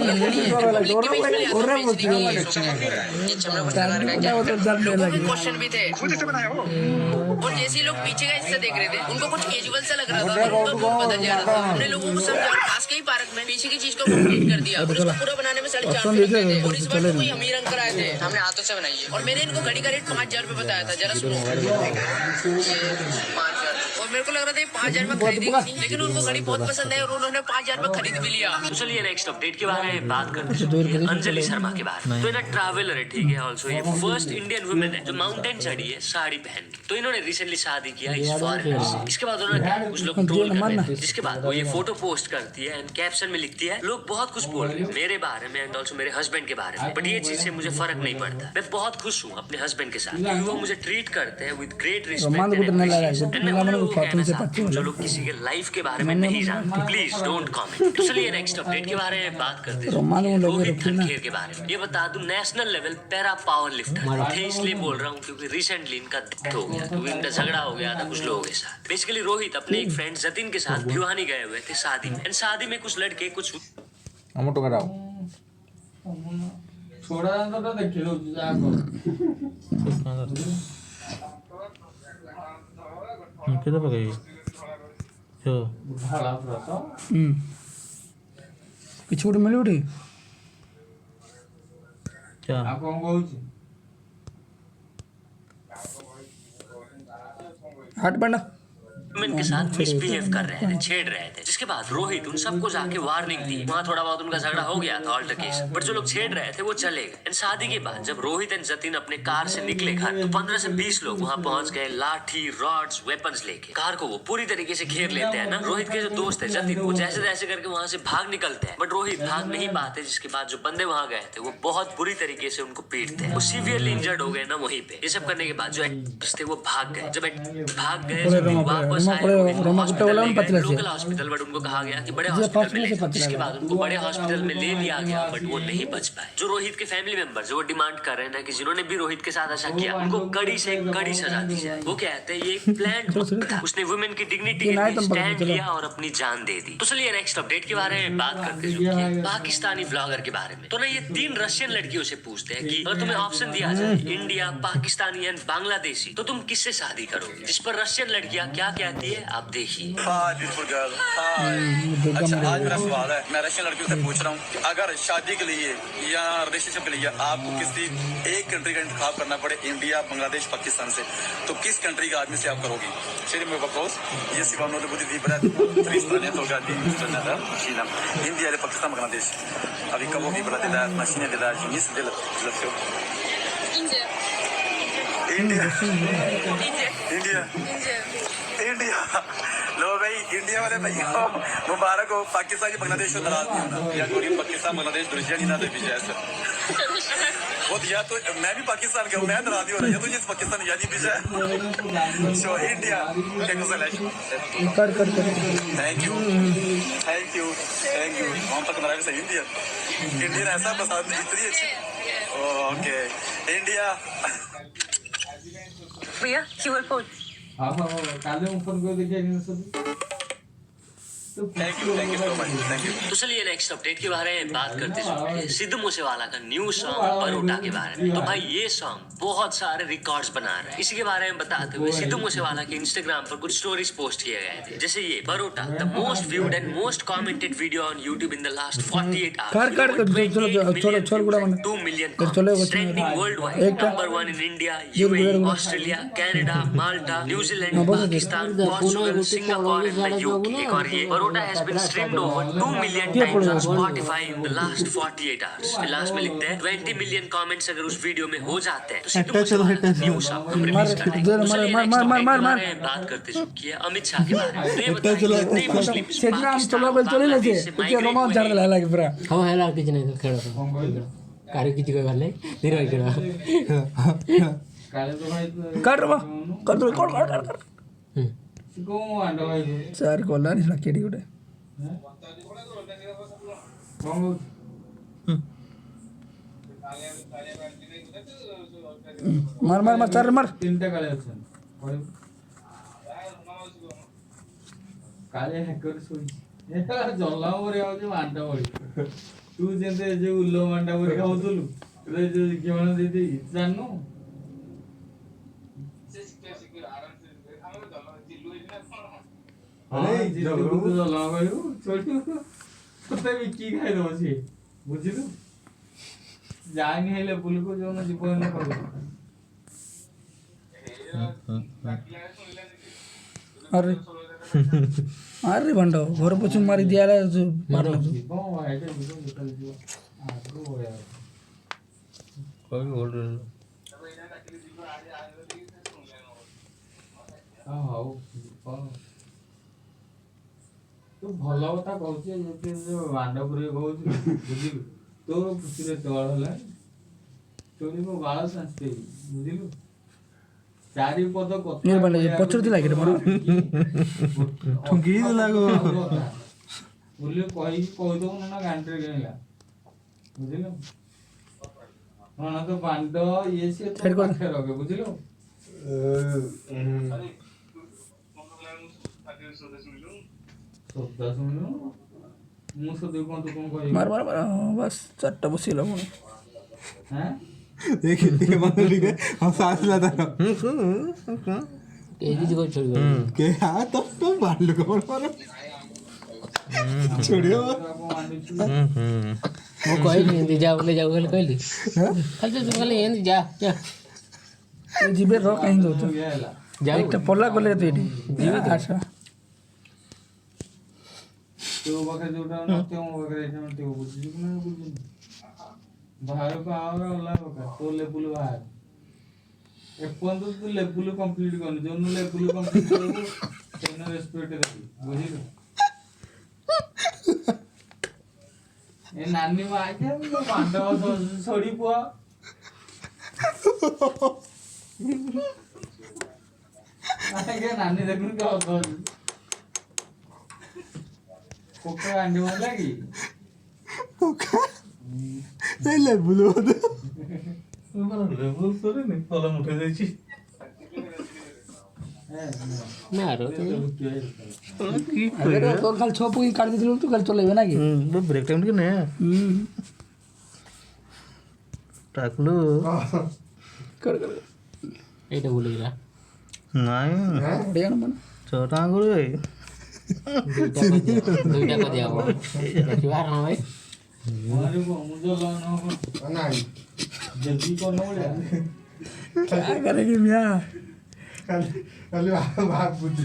क्वेश्चन भी थे और जैसे लोग पीछे का हिस्सा देख रहे थे उनको कुछ कैजुअल सा लग रहा था पर उनका बहुत बदल जा रहा था। हमने लोगों को समझा पास के ही पार्क में पीछे की चीज को कंप्लीट कर दिया और उसको पूरा बनाने में 4.5 मिनट लगे थे। और इस बार कोई अमीर अंकल आए थे, हमने हाथों से बनाई है और मैंने इनको घड़ी का रेट 5,000 रुपए बताया था। जरा सुनो, 5,000 और मेरे को लग रहा था 5,000 में खरीदेगी नहीं, लेकिन उनको घड़ी बहुत पसंद है और उन्होंने 5,000 में खरीद भी लिया। तो चलिए नेक्स्ट अपडेट के बारे में बात करते हैं अंजलि शर्मा के बारे में। तो इन्हें ट्रैवलर है, ठीक है। ऑल्सो ये फर्स्ट इंडियन वुमेन है जो माउंटेन चढ़ी है साड़ी पहन के। तो इन्होंने रिसेंटली शादी किया इस फॉरेनर से। इसके बाद उन्होंने कुछ लोग ट्रोल कर रहे थे, जिसके बाद वो ये फोटो पोस्ट करती है एंड कैप्शन में लिखती है लोग बहुत कुछ बोल रहे हैं मेरे बारे में एंड ऑल्सो मेरे हस्बैंड के बारे में, बट ये चीज से मुझे फर्क नहीं पड़ता। मैं बहुत खुश हूँ अपने हस्बैंड के साथ क्योंकि वो मुझे ट्रीट करते हैं विद ग्रेट रिस्पेक्ट एंड मैं उन लोगों कहना चाहती हूँ जो लोग किसी के लाइफ के बारे में नहीं जानते प्लीज डोंट कमेंट। तो चलिए नेक्स्ट अपडेट के बारे में बात करते हैं। रोहित धनखेर के बारे में ये बता दूं national level para power lifter थे, इसलिए बोल रहा हूँ क्योंकि रिसेंटली इनका डेथ हो गया, क्योंकि इनका झगड़ा हो गया था कुछ लोगों के साथ। बेसिकली रोहित अपने एक फ्रेंड जतिन के साथ भिवानी गए हुए थे शादी में। शादी में कुछ लड़के कुछ ଆମ ଟଙ୍କା छोड़ा तो देखी लो जाको କେତେ ପକେଇବି ढाला पूरा तो କିଛି ଗୋଟେ ମିଳିବ ଟି आ कौन कहूची हाट बंडा के साथ मिसबिहेव कर रहे थे, छेड़ रहे थे, जिसके बाद रोहित उन सबको जाके वार्निंग दी। वहाँ थोड़ा बहुत उनका झगड़ा हो गया था ऑल्टरकेशन, बट जो लोग छेड़ रहे थे वो चले गए। शादी के बाद जब रोहित एंड जतिन अपने कार से निकले घर तो 15 से 20 लोग वहाँ पहुंच गए, लाठी रॉड्स वेपन्स लेके। कार को वो पूरी तरीके से घेर लेते हैं ना। रोहित के जो दोस्त है जतिन वो जैसे तैसे करके वहाँ से भाग निकलते हैं, बट रोहित भाग नहीं पाते, जिसके बाद जो बंदे वहाँ गए थे वो बहुत बुरी तरीके से उनको पीटते हैं। वो सीवियरली इंजर्ड हो गए ना वहीं पे। ये सब करने के बाद जो एक्टर्स थे वो भाग गए। जब भाग गए वापस लोकल हॉस्पिटल, बट उनको कहा गया कि बड़े हॉस्पिटल में ले जाओ, जिसके बाद उनको बड़े हॉस्पिटल में ले लिया गया, बट वो नहीं बच पाए। जो रोहित के फैमिली मेंबर्स वो डिमांड कर रहे हैं कि जिन्होंने भी रोहित के साथ ऐसा किया उनको कड़ी से कड़ी सजा दी जाए। वो कहते हैं ये एक प्लान्ड था, उसने वुमेन की डिग्निटी के लिए स्टैंड लिया और अपनी जान दे दी। तो चलिए नेक्स्ट अपडेट के बारे में बात करते हैं, पाकिस्तानी ब्लॉगर के बारे में। तो ना ये 3 रशियन लड़कियों से पूछते हैं कि अगर तुम्हें ऑप्शन दिया जाए इंडिया, पाकिस्तानी एंड बांग्लादेशी, तो तुम किससे शादी करोगे? जिस पर रशियन लड़कियां क्या कहती है आप देखिए। अच्छा, आज मेरा सवाल है, मैं रशियन लड़कियों से पूछ रहा हूँ कि अगर शादी के लिए या रिलेशनशिप के लिए आपको किसी एक कंट्री का इंतखाब करना पड़े, इंडिया, बांग्लादेश, पाकिस्तान से, तो किस कंट्री का आदमी से आप करोगी? India или Pakistan, Bangladesh. А вы кого выбрали для отношения, для жениться, для всего? इंडिया। लो भाई, इंडिया वाले भाई मुबारक हो। पाकिस्तान की बांग्लादेश को नाराज नहीं होना या कोई पाकिस्तान बांग्लादेश दुनिया नहीं ना दे पीछे ऐसा वो या तो मैं भी पाकिस्तान का हूँ, मैं नाराज नहीं हो रहा, या तो जिस पाकिस्तान या नहीं पीछे। सो इंडिया थैंक यू वहाँ तक नाराज से इंडिया इंडियन ऐसा पसंद इतनी अच्छी। ओके इंडिया भैया क्यूआर कोड। हाँ काले ऊपर को देखिए thank you so much, thank you. तो चलिए नेक्स्ट अपडेट के बारे में बात करते हैं, सिद्धू मूसेवाला का न्यू सॉन्ग परोटा के बारे में। तो भाई ये सॉन्ग बहुत सारे रिकॉर्ड्स बना रहा है। इसी के बारे में बताते हुए सिद्धू मूसेवाला के इंस्टाग्राम पर कुछ स्टोरीज पोस्ट किए गए थे, जैसे ये parotta the most viewed and most commented video on YouTube in the last 48 hours, 2 million trending worldwide, number 1 in India, UAE, Australia, Canada, Malta, New Zealand, Pakistan, Portugal, Singapore and the UK. एक और ये Baroda has been streamed over 2 million times on Spotify in the last 48 hours. Last में लिखते हैं 20 million comments अगर उस video में हो जाते हैं तो सिद्धू मूसेवाला न्यू सॉन्ग हम रिलीज करेंगे। तो चलिए नेक्स्ट अपडेट के बारे में बात करते हैं कि अमित शाह के बारे में। तो ये बताइए कितने मुस्लिम्स पाकिस्तान बांग्लादेश से माइग्रेट ହଁ ହେଲା କିଛି ନାହିଁ ଖେଳ କାହାର କିଛି କହିବାର ନାହିଁ ଧୀରେ ଭାଇ ଖେଳ काले तो भाई कर रो कर दो कर को आंडा भाई चार कोला नहीं लकेड़ी उड़े मार मार मार चार मार 3टा काले अछन काले हैकर सोई एला जल्ला ओरे आउ जे आंडा ओरे तू जेंते जे उल्लो आंडा ओरे खाउतलु रे जे केवन दे दे जाननु अरे जिल्लु तो जल्ला गयो छोटू कुत्ते विकी खाइ दो छी बुझिलु जानी हेले पुल को जो न जीवन न कर अरे अरे बंडो घर पछु मारी दियाला मारलो बो आइटे जीवन निकल जीव आगो होया कोई बोल रहे हां तू भला कथा कहछि जे वांडपुरी कहछि बुझिलु तोर खुशीरे तोड़ होला तोरी को बाळ संस्ते बुझिलु ଚାରିପଦ କଥା ଇଏ ମାନେ ପଛରୁ ଥିଲା କି ମୋର ଠୁଙ୍କି ଲାଗୁ ବୁଲି କହିକି କହିଦବୁ ନା ଗାଣ୍ଡିରେ ଗେଇଲା ବୁଝିଲ ତ ବାଣ୍ଡ ଇଏ ସିଏ ତ ପାଖରେ ରଖେ ବୁଝିଲ ଶବ୍ଦ ଶୁଣିଲୁ ମୁଁ ସଦେଇ କଣ ତୁ କଣ କହିବି ମାର ବାସ୍ 4ଟା ବସିଲା ପୁଣି ହାଁ ଟିକେ ମତେ ଟିକେ ହସ ଆସିଲା ତାର କେହି କିଛି କରି ଛୋଡ଼ିବ କେ ତ ବାଲୁ କଣ ମାର ଛୋଡ଼ିବ ମୁଁ କହିଲି ଏମିତି ଯାଉ ବୋଲେ ଯାଉ ବୋଲି କହିଲି ଖାଲି ତୁ ଖାଲି ଏମିତି ଯା ଯା ଯିବେ ର କାହିଁ ଦଉଛ ଯାଉ একটা পল্লা করলে তো এটি আচ্ছা ତୋ ପାଖରେ ଯୋଉଟା ନଥିବ ମୋ ପାଖରେ ଏଇଟା ନଥିବ ବୁଝିଛୁ ନା ବୁଝୁନି ବାହାରକୁ ଆଗ ଅଲଗା ପ୍ରକାର ତୋ ଲେବୁଲ ବାହାର ଏପର୍ଯ୍ୟନ୍ତ ତୁ ଲେବୁଲ କମ୍ପ୍ଲିଟ କରିନି ଯୋଉ ଲେବୁଲ କମ୍ପ୍ଲିଟ କରିବୁ ସେଦିନ ରେସ୍ପେକ୍ଟ ଦେବି ବୁଝିଲୁ ଏ ନାନୀ ମା ଆଜ୍ଞା ମୋ ବାଣ୍ଡ ଛଡି ପୁଅ ଆଜ୍ଞା ନାନୀ ଦେଖୁନୁ କି ହସ କୋକା ଆଣ୍ଡି ଭଲ କି এই লেবুলো ଲେବୁଲ ସରିନି ତଳେ ଉଠେଇ ଦେଇଛି ମାର তোর খালি ছ পুকি কাটি দিছিল তুই খালি চলাইবে নাকি ব্রেক টাইম ଟିକେ নে টাকলু এইটা ভুলে গেলা ନାଇଁ ওড়িয়া না মানে 6 ଟଙ୍କା করে দুইটা করে যাব ଦେଖିବା ହଁ ଭାଇ हमारे को मुझे लाना होगा नहीं जल्दी करना पड़ेगा क्या करेगी मियां खाली भाग बुद्धि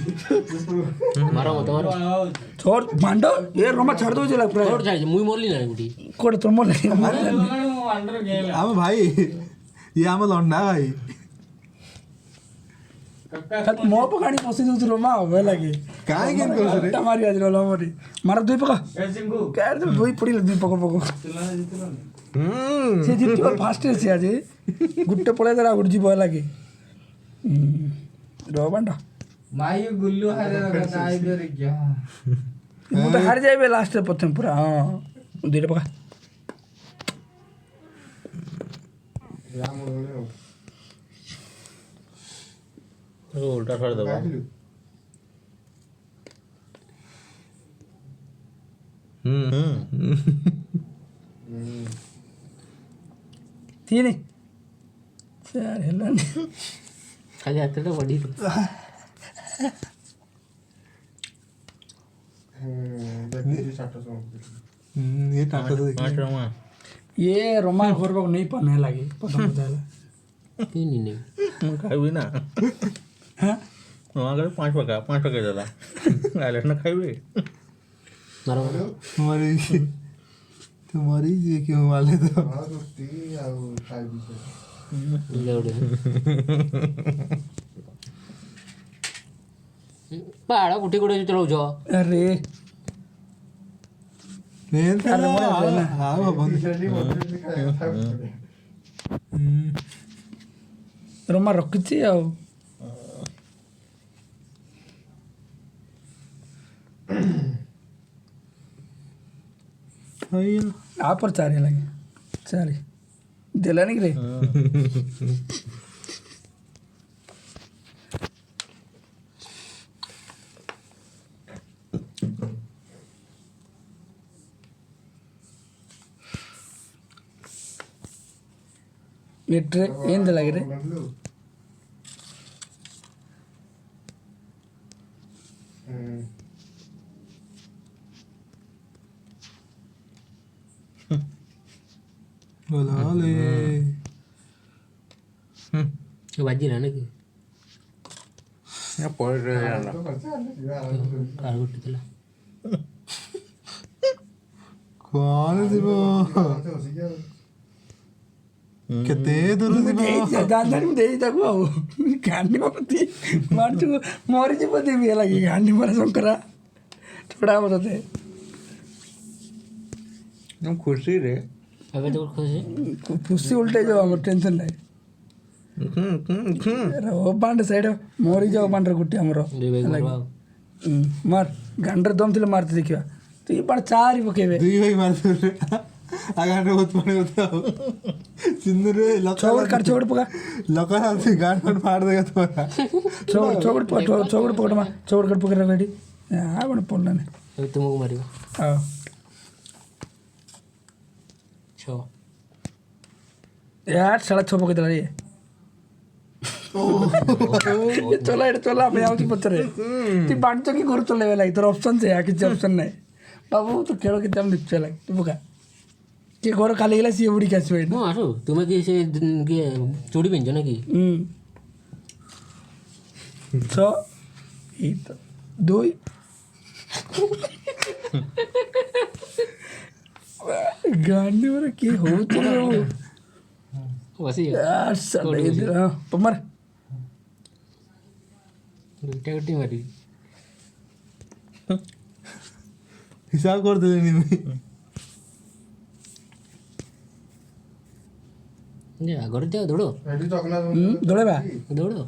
मारो मत मारो छोड़ मांडो ये रोमा छाड़ दो जला पूरा छोड़ छाड़ मुई मोरली ना गुटी कोड तो मोर अंडर गेला ଆମ ଭାଇ ଇଏ ଆମ ଲଣ୍ଡା ଭାଇ ମୋ ପକାଣି ପସି ଦଉଛୁ ରୋମା ହବେ ଲାଗି କାଇଁ କେନ୍ କରୁଛୁ ରେ ମାରି ଆଜି ରୋଲା ମରି ମାର ଦୁଇ ପକା ए सिंगू କାର ଦୁଇ ପଡ଼ିଲେ ଦୁଇ ପକ ପକ चला जितला ସେ ଜିତିବ ଫାଷ୍ଟ ସେ ଆଜି ଗୁଟେ ପଳେଇ ଦେଲା ଗୋଟେ ଯିବ ଲାଗି ର ବାଣ୍ଡା माई गुल्लू हारे रखा था इधर क्या ମୁଁ ତ ହାରି ଯାଇବେ ଲାଷ୍ଟରେ ପ୍ରଥମେ ପୁରା ହଁ ଦୁଇଟା ପକା ଉଲ୍ଟା ଛାଡ଼ି ଦେବ ତିନି ଚାରି ହେଲାନି ଖାଲି ହାତଟା ବଢି ये टाटा से 5 ଟଙ୍କା ଇଏ ରୋମା ଘରବାକୁ ନେଇ ପାରୁନି ଲାଗି ପ୍ରଥମ କଥା ହେଲା ତିନି ନେବି ମୁଁ ଖାଇବି ନା ହଁ ନୂଆ କରି 5 ଟଙ୍କା ଦେଲା ଆଇଲେ ନା ଖାଇବି ମାର तुम्हारी ये क्यों वाले तो ପାହାଡ଼ ଗୁଟି ଗୁଟେ ଚଲାଉଛ ଆରେ ରୋମା ରଖିଛି ଆଉ आ पर चार लगे चार दिला नहीं रे मीटर ಏನ್ ಲಗೆ ರೆ बोला ले ବାଜିଲା ନାକି ପଡ଼ିରେ କାର ଗୋଟେ ଥିଲା କଣ ଯିବ କେତେ ଦୂର ଯିବ ଗାନ୍ଧାରୀ ମୁଁ ଦେଇ ତାକୁ ଆଉ ଗାଣ୍ଡି ମତେ ମାରୁଛୁ ମରିଯିବ ଦେବି ଲାଗି ଗାଣ୍ଡି ମରା ଶଙ୍କରା ଛୋଡ଼ା ହବ ତତେ ଖୁସିରେ ଏବେ ତ ଖୁସି ଖୁସି ଉଲ୍ଟେ ଯାଉ ଆମର ଟେନସନ୍ ନାହିଁ ଓ ବାଣ୍ଡ ସାଇଡ୍ ମରିଯାଉ ବାଣ୍ଡରେ ଗୋଟିଏ ଆମର ମାର ଗାଣ୍ଡରେ ଦମ ଥିଲେ ମାରତେ ଦେଖିବା ତୁ ଏ ବାଣ ଚାରି ପକେଇବେ 2 ଭାଇ ମାରଥିଲେ ଆଗାରେ ବହୁତ ପାଣି କଥା ସିନ୍ଦୁରେ ଚौड़ काट चौड़ पका लका से गान पर फाड़ देगा तुम्हारा चौड़ पकड़ मा चौड़ काट पकड़ रेडी आ बण पड़ना ने तुमको मारिबो हां 6 यार साला 6 पकड़ दला ये चला मैं आउची पचरे ती बांटतो की करू चलेवे लागी तर ऑप्शन से या किछ ऑप्शन नाही बाबू तू खेळ किती आम निश्चय लाग तू बघा के घर खाली गेला सी उडी कास वेट नो आसो तुम्हें की से के चोड़ी पेंज ना की सो ई तो 2 गांडी वर के होत रे वसी यार साले इधर पमर दुटा गट्टी मारी हिसाब कर दे नहीं ये आगर जाओ दौड़ो दौड़े बा दौड़ो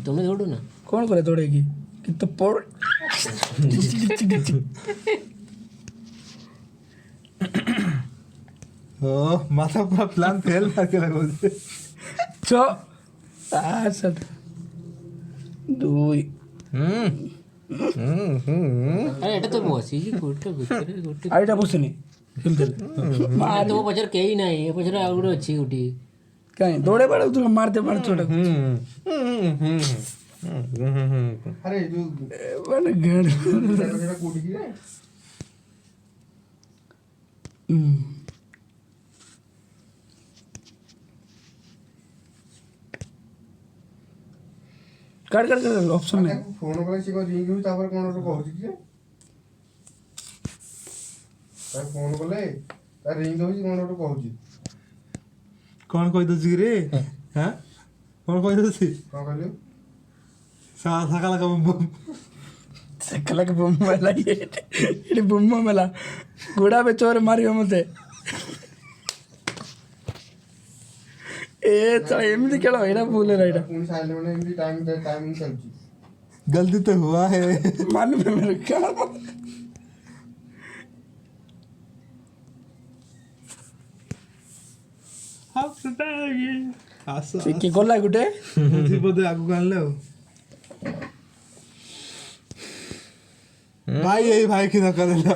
तुम्हें दौड़ो ना कौन करे दौड़ेगी कि तो पड़ ओ माथा पूरा प्लान फेल करके लगो चो आ सट 2 अरे এটা তো বসি গোটে ভিতরে গোটে আইটা বসনি খেলতে মার তো পছর কেই নাই এ পছর আউড় ଅଛି গোটি কাই দৌড়ে পড়ে তুই মারতে পার ছোট अरे जो মানে গান जेटा कोडी की रे काट ऑप्शन नहीं फोन करे से को रिंग होई तापर कोन रो कहू छी तार फोन कले तार रिंग होई कोन रो कहू छी कौन कहि दछि रे हां कौन कहि दछि कोन कहलियो सकाला का बम सकाला का बम वाला ये बम वाला गुड़ा पे चोर मारियो मते ए तो एमती केलो एरा भूल है राइट पुनी साइड में एमती टाइमिंग चलची गलती तो हुआ है मालूम है मेरे क्या हां पता है ये आसा के गोला गुटे मुझे बोले आगु कान ले भाई यही भाई की न करेला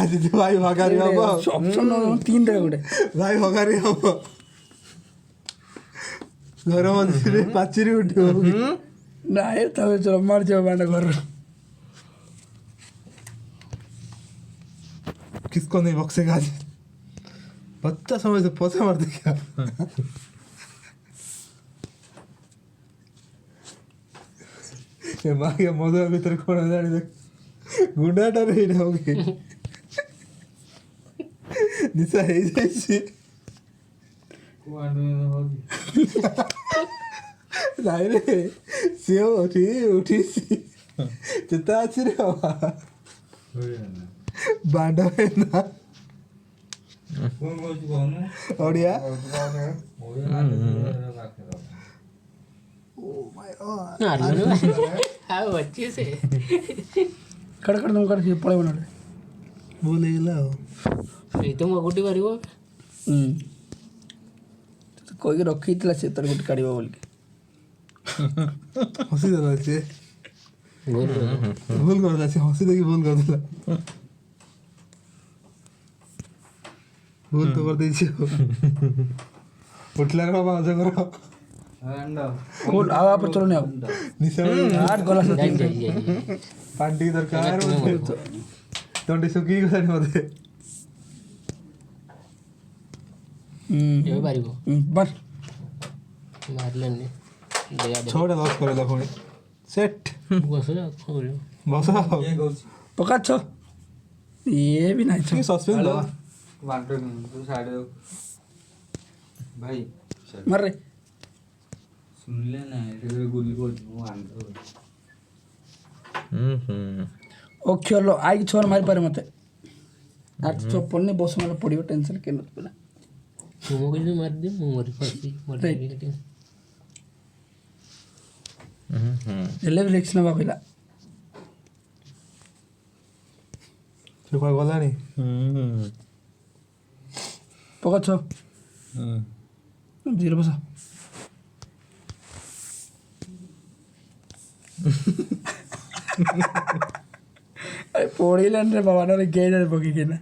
आज तो भाई भगारी हबो ऑप्शन 3 रे गुटे भाई भगारी हबो घर मध्य पाचेरी उठो ना ये तब चलो मार जाओ बांडा घर किसको नहीं बक्सेगा आज बच्चा समझ से पोछा मार दे क्या ये माँ के मधुआ भीतर कौन जाने देख गुंडा डर ही रहोगे निशा है जैसी नहीं रे सियो उठी सी चिता अच्छी रे बाबा बांडा है ना ओडिया हां अच्छे से कड़ तुम कर पड़े बना बोले ला ए तुम गोटी मारिबो तो कोई रखी थला से तर गोटी काढिबो बोल के हंसी देला छे भूल कर देला छे हंसी देखि भूल कर देला भूल तो कर दै छे उठला रे बाबा आजा करो बोल आवा पर चलो ने आओ निशा आठ गोला से पांडी दरकार तोंडी सुकी गनी मते ये मारिबो बस मारलेनी दया दे छोड़ा लॉस करेला पुणी सेट बस जा खोलो बस ये गौच पका छो ये भी नहीं छो सस्पेंस ला वांटो तू साइड दो भाई मर रे सुन ले ना तेरे गोली को वांटो ओ खेलो आई छोर मारी पारे मते आठ छो पन्ने बस मला पड़ियो टेंशन के न पला तुमको जो मार दे मु मरी फसी मर ହେଲେ ବି ରିକ୍ସ ନେବା କହିଲା। ସେ କୁଆଡ଼େ ଗଲାଣି? ପକାଛ 0 ବସ। ପଡ଼ିଲାନି ରେ ବାବା ନହେଲେ ଗେଜ୍ ପକେଇକିନା।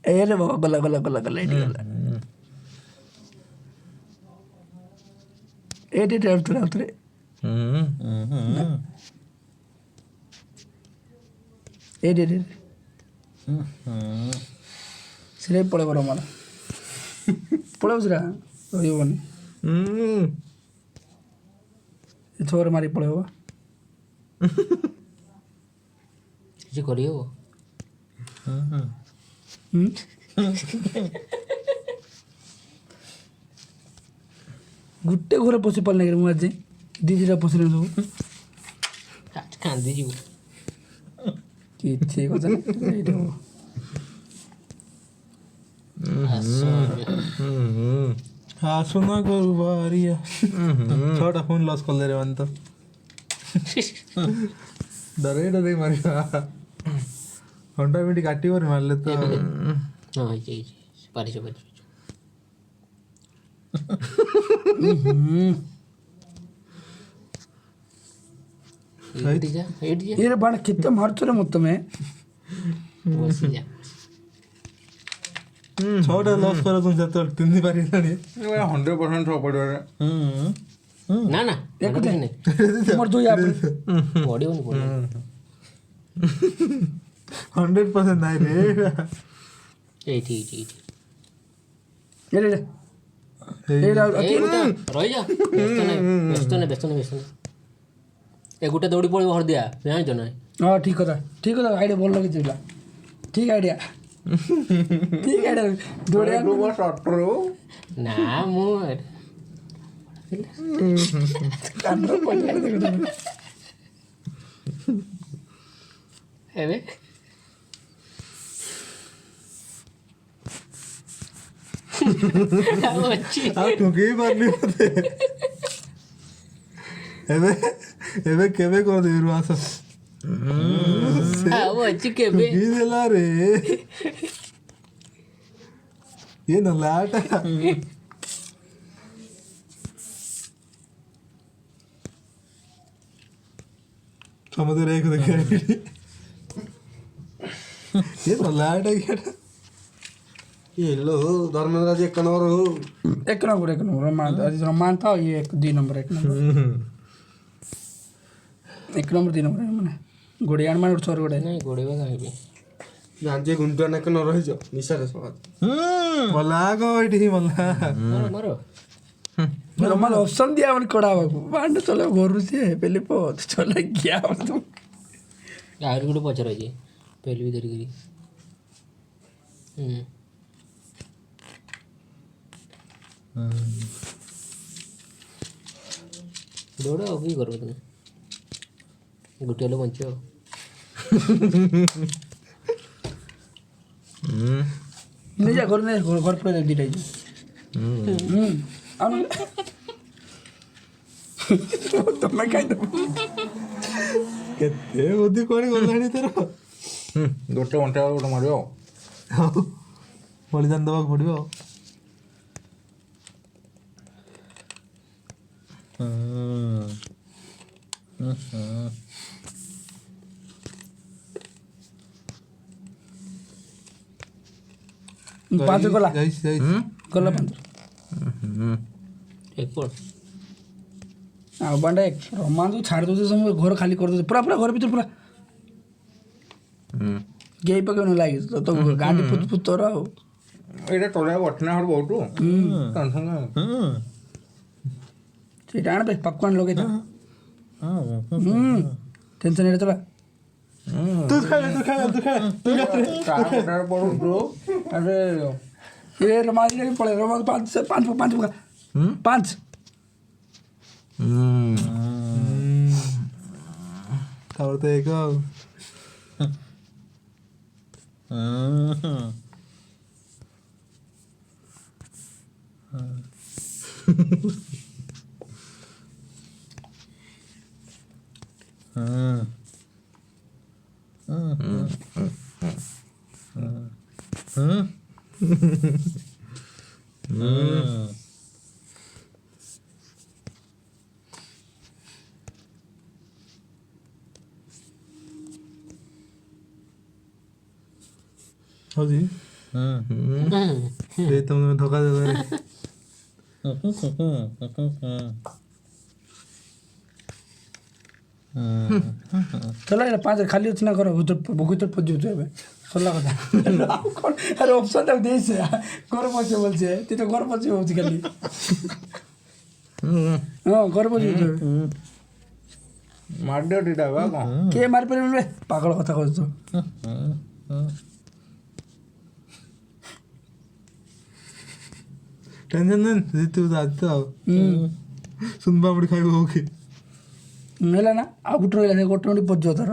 ଏ ରେ ବାବା ଗଲା ଗଲା ଗଲା ଗଲା ଏଇଠି ଗଲା। ଏଇଠି ଆଉଥରେ ଆଉଥରେ ଏଇଠି ଏଇଠି ସେଟା ବି ପଳେଇବ ରମାଲ ପଳେଇବ ସେଟା ରହିବନି। ଛୋର ମାରି ପଳେଇବ। କିଛି କରିହେବ? ଗୋଟେ ଘରେ ପଶି ପାରିଲି ମୁଁ ଆଜି 2-3ଟା ପଶିଲେ ସବୁ କାନ୍ଦିଯିବୁ। କିଛି କଥା ଏଇଠି ହବ। ଆସୁନା କରୁ ବାହାରିଆ 6ଟା ଫୋନ୍ ଲସ୍ କଲେ ରେ ମାନେ ତ ଡରେଇ ଡରେଇ ମାରିବା। ଘଣ୍ଟା ମିନିଟ୍ କାଟିବନି ମାରିଲେ ତ। ହଁ ହେଇଛି ପାରିଛ ପାରିଛ। ଏଇଠି ଯା ଏଇଠି ଯା। ये बाण कितने मारते रे मत में ବସି ଯା। 6ଟା ଲସ୍ କର ତୁମ ଯେତେବେଳେ 3 ପାରିଲାଣି 100% ପଡ଼ିବ ନା ନା एक दिन मोर दो यहाँ पे ପଡ଼ିବନି ପଡ଼ିବନି। 100% ନାଇଁ ରେ। ଏଇଠି ଏଇଠି ଏଇଠି ये ले ये ରହିଯା। ବ୍ୟସ୍ତ ନାହିଁ ବ୍ୟସ୍ତ ନାହିଁ ବ୍ୟସ୍ତ ନାହିଁ ବ୍ୟସ୍ତ ନାହିଁ। ଏ ଗୋଟେ ଦୌଡ଼ି ପଡ଼ିବ ହଳଦିଆ ଜାଣିଛ ନା? हाँ ठीक था आइडिया बोल लगे चला ठीक आइडिया ठीक आइडिया दौड़िया ନା ମୁଁ कांड्रो पड़िया देखो ଏବେ ଆଉ ଅଛି ଆଉ ଟୁକେଇ ପାରିଲି ମତେ। ଏବେ ଏବେ କେବେ କରିଦେବି ରୁ ଆସ ଆଉ ଅଛି କେବେ ଟୁକେଇ ଦେଲା ରେ ଇଏ ନଲାଟା। ସମସ୍ତେ ରେଖ ଦେଖିବା ଇଏ ନଲାଟା କିଟା। हेलो धर्मेंद्र जी 1 नंबर हो। एक नंबर रोमान था ये 2 नंबर 1 नंबर 1 नंबर 2 नंबर मैंने गोड़ियान मान छोर गोड़े ନାଇଁ ଗୋଡ଼େଇବା କାହିଁକି? ଜାଣିଛି ଗୁଣ୍ଡୁଆ ନାକ ନ ରହିଛ ନିଶାରେ ସମାଜ ମଲା କଣ ଏଠି ମଲା। ମାର रोमान ऑप्शन दिया मन कोड़ा बाबू बांड चले घरु से पहले पो चले गया तुम ଆହୁରି ଗୋଟେ ପଛରେ ଅଛି ପେଲି ବି ଧରିକିରି। ଦୌଡ଼ ଆଉ କି କରିବ ତୁମେ? ଗୋଟିଏ ହେଲେ ବଞ୍ଚିବ। नहीं जा घर नहीं घर पर दीटा तुम्हें कहीं तो କେତେ ବୁଦ୍ଧି କୁଆଡ଼େ ଗଲାଣି ତୋର। ଗୋଟେ ଘଣ୍ଟା ଗୋଟେ ମାରିବ ଆଉ ବଳିଦାନ ଦେବାକୁ ପଡ଼ିବ ଆଉ। पांच गला ଯାଇଛି गला 5 एक पड़ आ बांडे रोमान तो छाड़ दो समय घर खाली कर दो पूरा पूरा घर भीतर पूरा गेई पके न लागी तो गांडी पुत पुत तोरा ଏଇଟା ଟଳିଆ ବଟନା ହର ବହୁତ ଟେନସନ୍ ସେଇଟା ଆଣବେ ପପକର୍ନ ଲଗେଇ ଥା ଟେନସନ୍ ଏଇଟା ଚଲା ତୁ ଖା ପଡୁ ବ୍ରୋ अरे ये रोमान ने भी पड़े रोमान 5 पका 5 ତାପରେ ତ ଏକ ଆଉ ହଉଛି ଏ ତମେ ଧୋକା ଦେବ চলো এটা 5 খালি হচ্ছে না করো ভুকুচর পর্যন্ত হবে সল্লা কথা আরে অপশনটা দিয়েছে ঘর পৌঁছে বলছে তুই তো ঘর পৌঁছে বলছি খালি হ্যাঁ ঘর পৌঁছে ମାରିଦିଅ ଦୁଇଟା ବା କ'ଣ କିଏ ମାରିପାରିବନି ବେ ପାଗଳ କଥା କହୁଛୁ ଟେନସନ୍ ନେନି ଜିତିବୁ ତ ଆଜି ତ ଆଉ ସୁନ ପାପଡ଼ି ଖାଇବୁ ହଉ କି ହେଲା ନା ଆଉ ଗୋଟେ ରହିଲା ସେ ଗୋଟେ ମିନିଟ୍ ପର୍ଯ୍ୟନ୍ତ ତାର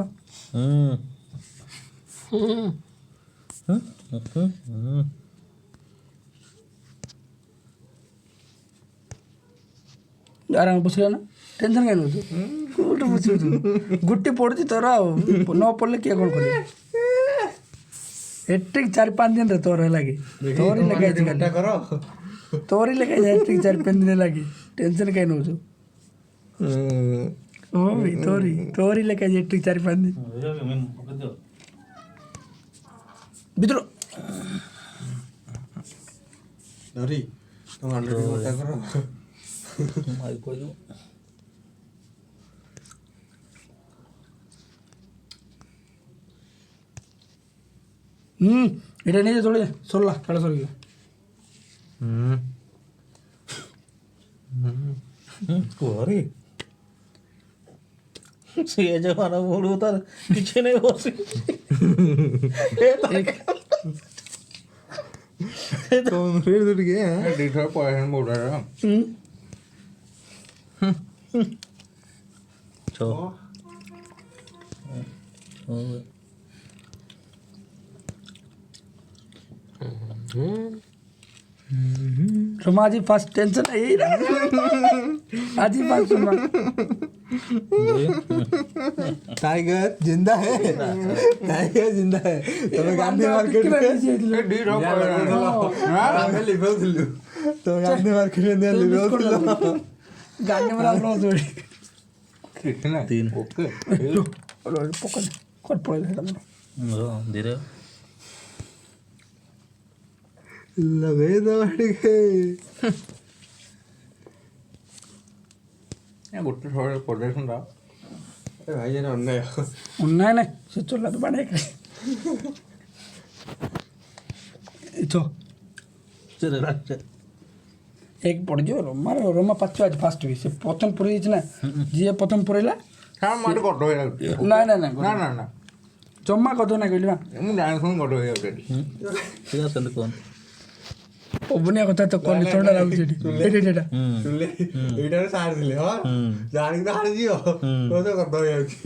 ଆରାମ ବସିଲା ନା ଟେନସନ୍ କାହିଁ ନେଉଛୁ କୋଉଠି ବସିବୁ ଗୋଟେ ପଡ଼ୁଛି ତୋର ଆଉ ନ ପଡ଼ିଲେ କିଏ କ'ଣ କରିବ ଏଠିକ୍ 4-5 ଦିନରେ ତୋର ହେଲା କି ତୋରି ଲେଖା ହେଇଛି ତୋରି ଲେଖା ହେଇଛି ଏଠିକ୍ 4-5 ଦିନ ହେଲା କି ଟେନସନ୍ କାହିଁ ନେଉଛୁ ହଁ ଭାଇ ତୋରି ଲେଖା ହେଇଛି ଏଠିକ୍ 4-5 ଦିନ ଭିତର ଧରି ତମ ଅଣ୍ଡା କର এটা নিয়ে চলে সরলা খেলা সরিয়ে କୁହରେ ସିଏ ଜମାନା ବଳୁ ତାର କିଛି ନାହିଁ ବସି ଟିକେ ଦୁଇଥର ପଳେଇଲାଣି ବୋଉଟାର रोमा जी फर्स्ट टेंशन यही रहा आज ही फर्स्ट रोमा टाइगर जिंदा है टाइगर जिंदा है तुम्हें गांधी मार्केट में तो गांधी मार्केट में गांधी में जोड़ी कितना 3 ओके पकड़ कट पड़े धीरे लगे तो ଟିକେ ଗୋଟେ ଥର ପଡେସନ୍ଟା ଏ ଭାଇ ଜାନ ଅନ୍ୟାୟ नहीं से चला तो बने तो चले रास्ते एक पड़ जो रोमा पाच आज फास्ट हुई से प्रथम पुरी ना जी प्रथम पुरेला ହଁ ମାଡ କଟ ହେଇ ना ना ना ନା ନା ନା जम्मा कदो ना कहली ମୁଁ ଜାଣି ଶୁଣି କଟ ହେଇ ଯାଉଛି ସେଟା ସେମିତି କଣ ପବନିଆ କଥା ତ କଲି ଥଣ୍ଡା ଲାଗୁଛି ଏଠି ଏଇଟା ଚୁଲେ ଏଇଟାରେ ସାରିଥିଲେ ହଁ ଜାଣିକି ତ ହାରିଯିବ କତ କଟ ହେଇ ଯାଉଛି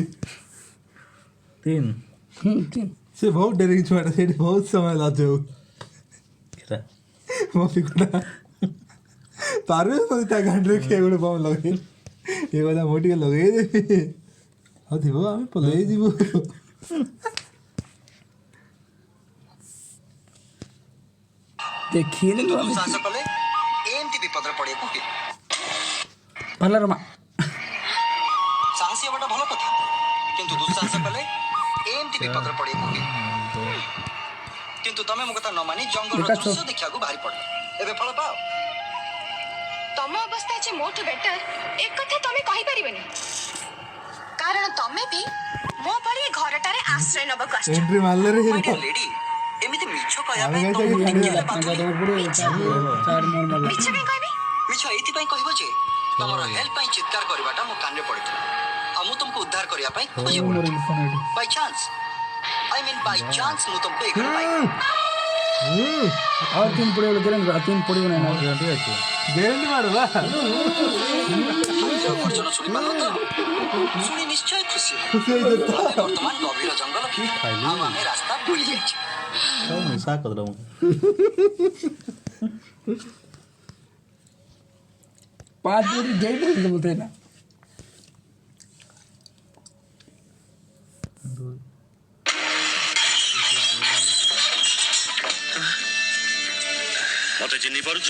3 ସେ ବହୁତ ଡେରି ଛୁଆଟା ସେଇଠି ବହୁତ ସମୟ ଲାଜଉ କେଟା ମୋ ପିକୁଟା ପାରୁ ତା ଗାଣ୍ଡିରେ କିଏ ଗୋଟେ ବମ୍ ଲଗେଇ ଏ କଥା ମୁଁ ଟିକେ ଲଗେଇଦେବି ହଉ ଥିବ ଆମେ ପଲେଇ ଯିବୁ देखिए କିନ୍ତୁ ଦୁଃସାହସ କଲେ ଏମିତି ବିପଦରେ ପଡ଼ିବାକୁ ହୁଏ भला रोमा ସାହସୀ ହେବାଟା ଭଲ କଥା କିନ୍ତୁ ଦୁଃସାହସ କଲେ ଏମିତି ବିପଦରେ ପଡ଼ିବାକୁ ହୁଏ କିନ୍ତୁ ତମେ ମୋ କଥା ନ ମାନି ଜଙ୍ଗଲର ଦୃଶ୍ୟ ଦେଖିବାକୁ ବାହାରି ପଡ଼ିଲ ଏବେ ଫଳ ପାଅ ତମ ଅବସ୍ଥା ଯେ ମୋଠୁ ବେଟର ଏ କଥା ତମେ କହିପାରିବେନି କାରଣ ତମେ ବି ମୋ ଭଳି ଘରଟାରେ ଆଶ୍ରୟ ନେବାକୁ ଆସିଛ ଏଣ୍ଟ୍ରି ମାରଲେ ରେ My dear lady, ଏମିତି ମିଛ କହିବା ପାଇଁ ତମକୁ ଟିକେ ହେଲେ ବାଧୁନି। ମିଛ କାଇଁ କହିବି? ମିଛ ଏଇଥିପାଇଁ କହିବ ଯେ ତମର ହେଲ୍ପ ପାଇଁ ଚିତ୍କାର କରିବାଟା ମୋ କାନରେ ପଡ଼ିଥିଲା ଆଉ ମୁଁ ତମକୁ ଉଦ୍ଧାର କରିବା ପାଇଁ ଖୋଜି ପଡ଼ୁଥିଲି by chance I mean by chance ମୁଁ ତମକୁ ଏ ଘରେ ପାଇଲି और 3 पड़े वाले 3 पड़ी ना ଗ୍ୟାରେଣ୍ଟି ଅଛି ଗ୍ୟାରେଣ୍ଟି ମାରବା ଗର୍ଜନ ଶୁଣିପାରିଲ ତ ଶୁଣି ନିଶ୍ଚୟ ଖୁସି ଖୁସି ହେଇଯିବ ଆମେ ବର୍ତ୍ତମାନ ଗଭୀର ଜଙ୍ଗଲ ଆଉ ଆମେ ରାସ୍ତା ଭୁଲି ଯାଇଛେ ମିଶା କରିଦେଲା ମୁଁ 5 बजे जय बोलते बोलते ना मते चिन्नी पारुछ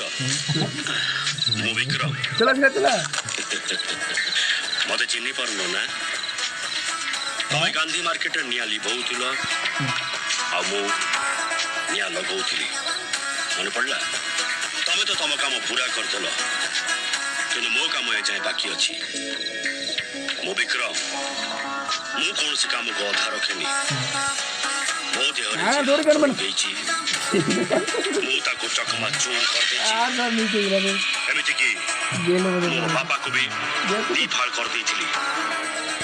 मु विक्रम चला मते चिन्नी पारुनो ना तमे गांधी मार्केट निया लिबौथिल आ मु निया लगौथिली मन पड़ला तमे तो तम काम पूरा करदल किंतु मो काम ए जाय बाकी अछि मु विक्रम मु कौन से काम को अधा रखेनी मो देहरे गईची मु ताको चकमा चूर कर देची एमिति की मो बाबा को भी दी फाड़ कर देथिली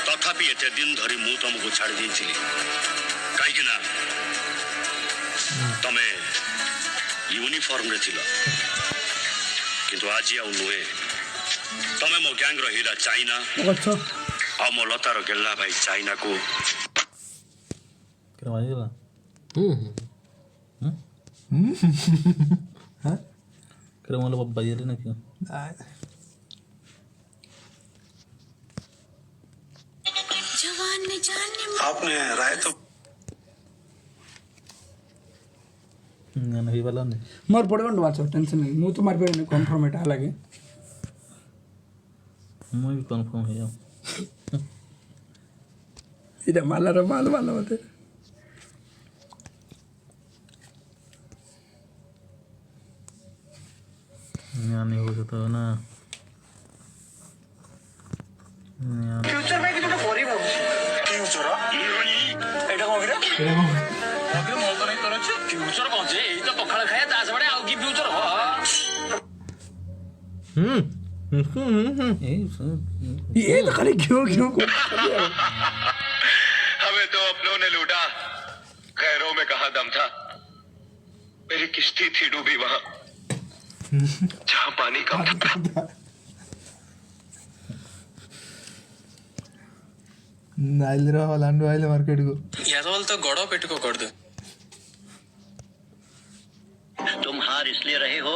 तथापि एते दिन धरी मु तुमको छाड़ देथिली काई कि ना तमे यूनिफॉर्म रे थिला किंतु आज आ नुए तमे मो गैंग रो हीरा चाइना अच्छा आ मो लतार गेल्ला भाई चाइना को क्या मानी ला हाँ क्या मालूम अब बाज़ार ना क्यों आपने राय तो नहीं वाला नहीं मोर पड़े वाच टेंशन नहीं मु तो मार पे कंफर्म एटा लागे मैं भी कंफर्म है जाऊँ इधर माला रे माल माला मते नहीं हो सकता है ना फ्यूचर में किसी को कोरी बाबू फ्यूचर एटा को गिरा अभी मोर तो नहीं तोर छ फ्यूचर कौन से ई तो पखाल खाया दास बड़े आउ की फ्यूचर हो ये तो खाली क्यों को हमें तो अपनों ने लूटा खैरों में कहा दम था मेरी किश्ती थी डूबी वहां जहां पानी कम था नाइलरा लांडो आइले मार्केट को यादवल तो गड़ो पेट को कर दे तुम हार इसलिए रहे हो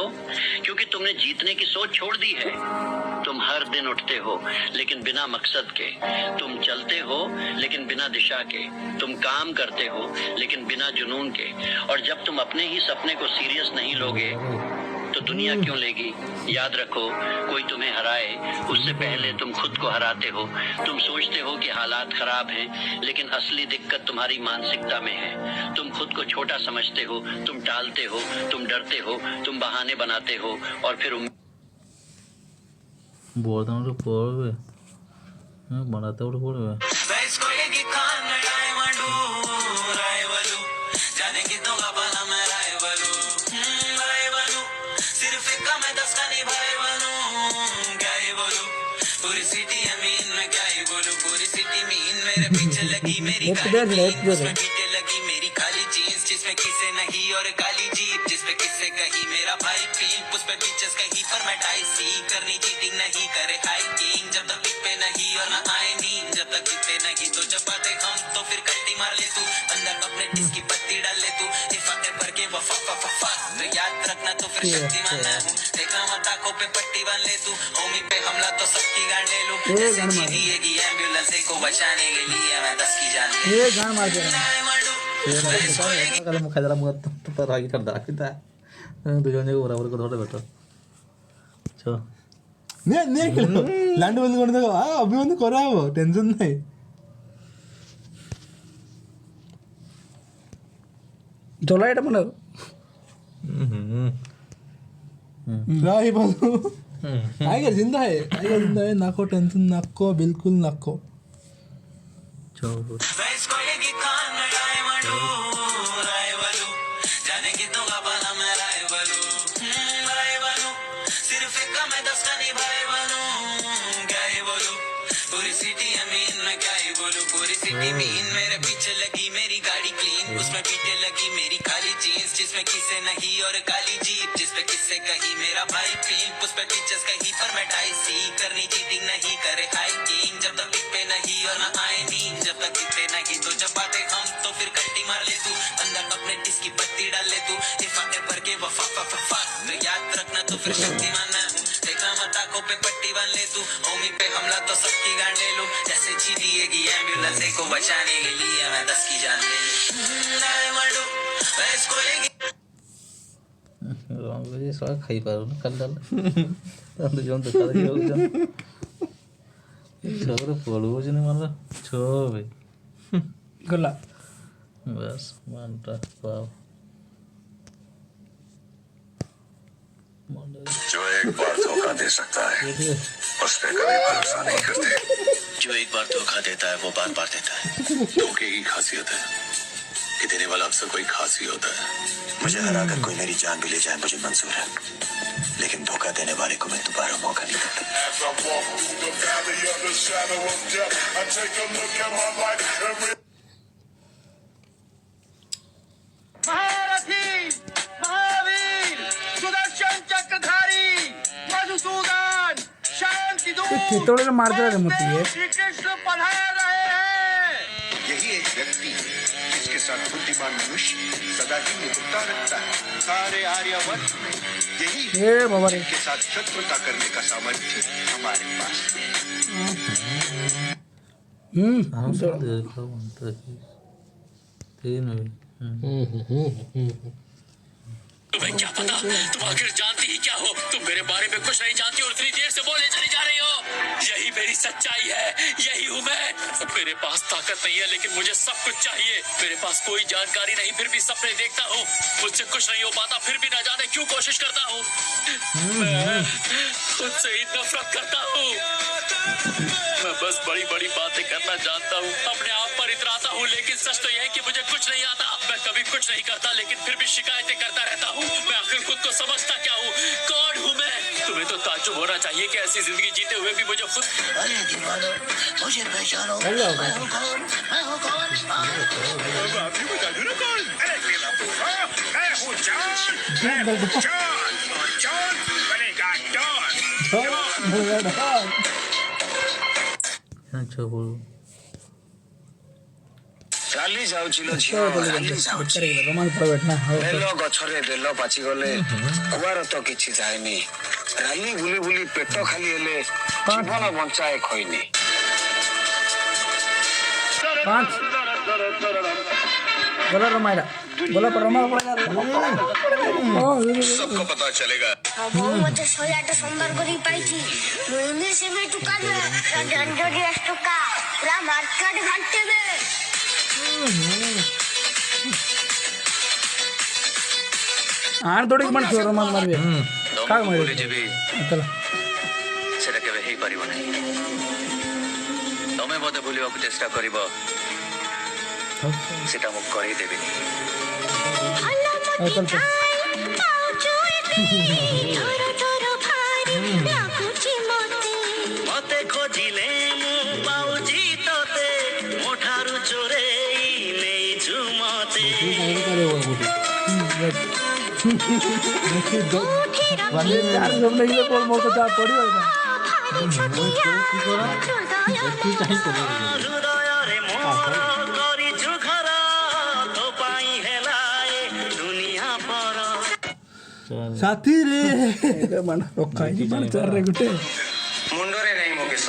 क्योंकि तुमने जीतने की सोच छोड़ दी है तुम हर दिन उठते हो लेकिन बिना मकसद के तुम चलते हो लेकिन बिना दिशा के तुम काम करते हो लेकिन बिना जुनून के और जब तुम अपने ही सपने को सीरियस नहीं लोगे तो दुनिया क्यों लेगी याद रखो कोई तुम्हें हराए उससे पहले तुम खुद को हराते हो तुम सोचते हो कि हालात खराब हैं लेकिन असली दिक्कत तुम्हारी मानसिकता में है तुम खुद को छोटा समझते हो तुम टालते हो तुम डरते हो तुम बहाने बनाते हो और फिर बोलता हूँ तो पढ़ बनाता हूँ तो पढ़ लगी मेरी लगी मेरी खाली जीन्स जिसमें किसे नहीं और काली जीप जिसपे किसे कही मेरा भाई पीन उस पे पिक्चर्स कहीं पर मैं डाई सी करनी चीटिंग नहीं करे हाइकिंग जब तक पिक पे नहीं और ना आए नींद जब तक पिक पे नहीं तो जब आते हम तो फिर कल्टी मार ले तू अंदर अपने डिस्क की पत्ती डाल ले तू इफाते भर के वफा तो याद रखना तो फिर शक्तिमान मैं हूँ देखा मत आंखों पे पट्टी बांध ले तू होमी पे हमला तो सबकी गांड ले लूं जैसे जीती एम्बुलेंस को बचाने के लिए मैं 10 की जान ये गान मार दे kalau mau kajar mau tetap lagi kerja kita tujuannya orang-orang kedua betul so ನೇ ಕೇಳು ಲ್ಯಾಂಡ್ ಬಂದು ಕೊಂಡಾಗ ಅಭಿ ಒಂದು ಕೊರಾವ ಟೆನ್ಷನ್ ನೈ ಜೊಲಾಯ್ಡ ಮನ राही बाबू टाइगर जिंदा है नाको टेंशन नाको बिल्कुल नाको चलो मेरे पीछे लगी मेरी गाड़ी क्लीन उसमें पीटे लगी मेरी खाली जीन्स जिसमें किसे नहीं और काली जीप जिसपे किसे कही मेरा भाई पीन उस पे टीचर्स कहीं पर मैं डाई सी करनी चीटिंग नहीं करे हाइकिंग जब तक पिक पे नहीं और ना आए नींद जब तक पिक पे नहीं तो जब आते हम तो फिर कल्टी मार ले तू अंदर अपने डिस्क की पत्ती डाल ले तू इफाते भर के वफा तो याद रखना तो फिर शक्तिमान मैं हूँ देखा मत आंखों पे पट्टी बांध ले तू, होमी पे हमला तो सबकी गांड ले लूं, जैसे GTA की एम्बुलेंस को बचाने के लिए मैं 10 की जान ले लूं। मैं इसको ये सब खाई पारो ना कल डाल तो जोन तो कर दियो जोन छोरे पड़ो जने मारा छो भाई गला बस मानता पाओ जो एक बार धोखा दे सकता है उस पे कभी भरोसा नहीं करते। जो एक बार धोखा देता है वो बार बार देता है। धोखे की खासियत है कि देने वाला अक्सर कोई खास ही होता है। मुझे हराकर कोई मेरी जान भी ले जाए मुझे मंजूर है, लेकिन धोखा देने वाले को मैं दोबारा मौका नहीं देता। महारथी, महावीर, सुदर्शन चक्रधारी, मधुसूदन, शांति दूत, कितने मारते रहे मोती है। श्री कृष्ण पधार रहे हैं। यही एक व्यक्ति जिसके साथ बुद्धिमान मनुष्य सदा ही मित्रता रखता है। सारे आर्यावर्त में यही के साथ शत्रुता करने का सामर्थ्य हमारे पास हम सब देखो मंत्र तीन तुम्हें क्या पता, तुम आखिर जानती ही क्या हो? तुम मेरे बारे में कुछ नहीं जानती और इतनी देर से बोले चली जा रही हो। यही मेरी सच्चाई है, यही हूँ मैं। मेरे पास ताकत नहीं है लेकिन मुझे सब कुछ चाहिए। मेरे पास कोई जानकारी नहीं फिर भी सपने देखता हूँ। मुझसे कुछ नहीं हो पाता फिर भी न जाने क्यों कोशिश करता हूँ। मैं खुद से ही नफरत करता हूँ। मैं बस बड़ी बड़ी बातें करना जानता हूँ, अपने आप पर इतराता हूँ, लेकिन सच तो यह है कि मुझे कुछ नहीं आता। मैं कभी कुछ नहीं करता लेकिन फिर भी शिकायतें करता रहता हूँ। मैं आखिर खुद को समझता क्या हूँ? कौन हूँ मैं? तुम्हें तो ताज्जुब होना चाहिए कि ऐसी जिंदगी जीते हुए भी मुझे खुद। अरे दीवानो, मुझे पहचानो। मैं हूँ कौन? मैं हूँ कौन? आपने बता दो ना कौन? अरे मैं हूँ जॉन। जॉन बनेगा डॉन। अच्छा बोलो राली जाउचिलो झियो राली जाउछि बेल गछरे बेल पाची गले कुआर तो किछि जायनी राली बुली बुली पेट खाली हेले जीवन बंचाए खइनी। 5 बोला रमायला बोला पर रमायला पड़ेगा। सबको पता चलेगा। वो मुझे 108 सोमवार को नहीं पाई थी। मुझे से मैं टुका दे डंडोरी टुका पूरा मार्केट घंटे में आन थोड़ी मन छोड़ मत मार बे का मार जेबी चल सेटा केबे हेई परिबो नै। तमे मते भूलिबा को चेष्टा करिवो सेटा मु करि देबिनी। चल चल मते खोजिले मु पाउजी तते मोठारु चोरे नै जुमते। वाले चार जब नहीं ले कोल मोर को जा पड़ी है ना हृदय रे मोर करी जुखरा तो पाई हेलाए दुनिया पर साथी रे मन रोकाई जी मन चार रे गुटे मुंडरे नहीं मोकेश,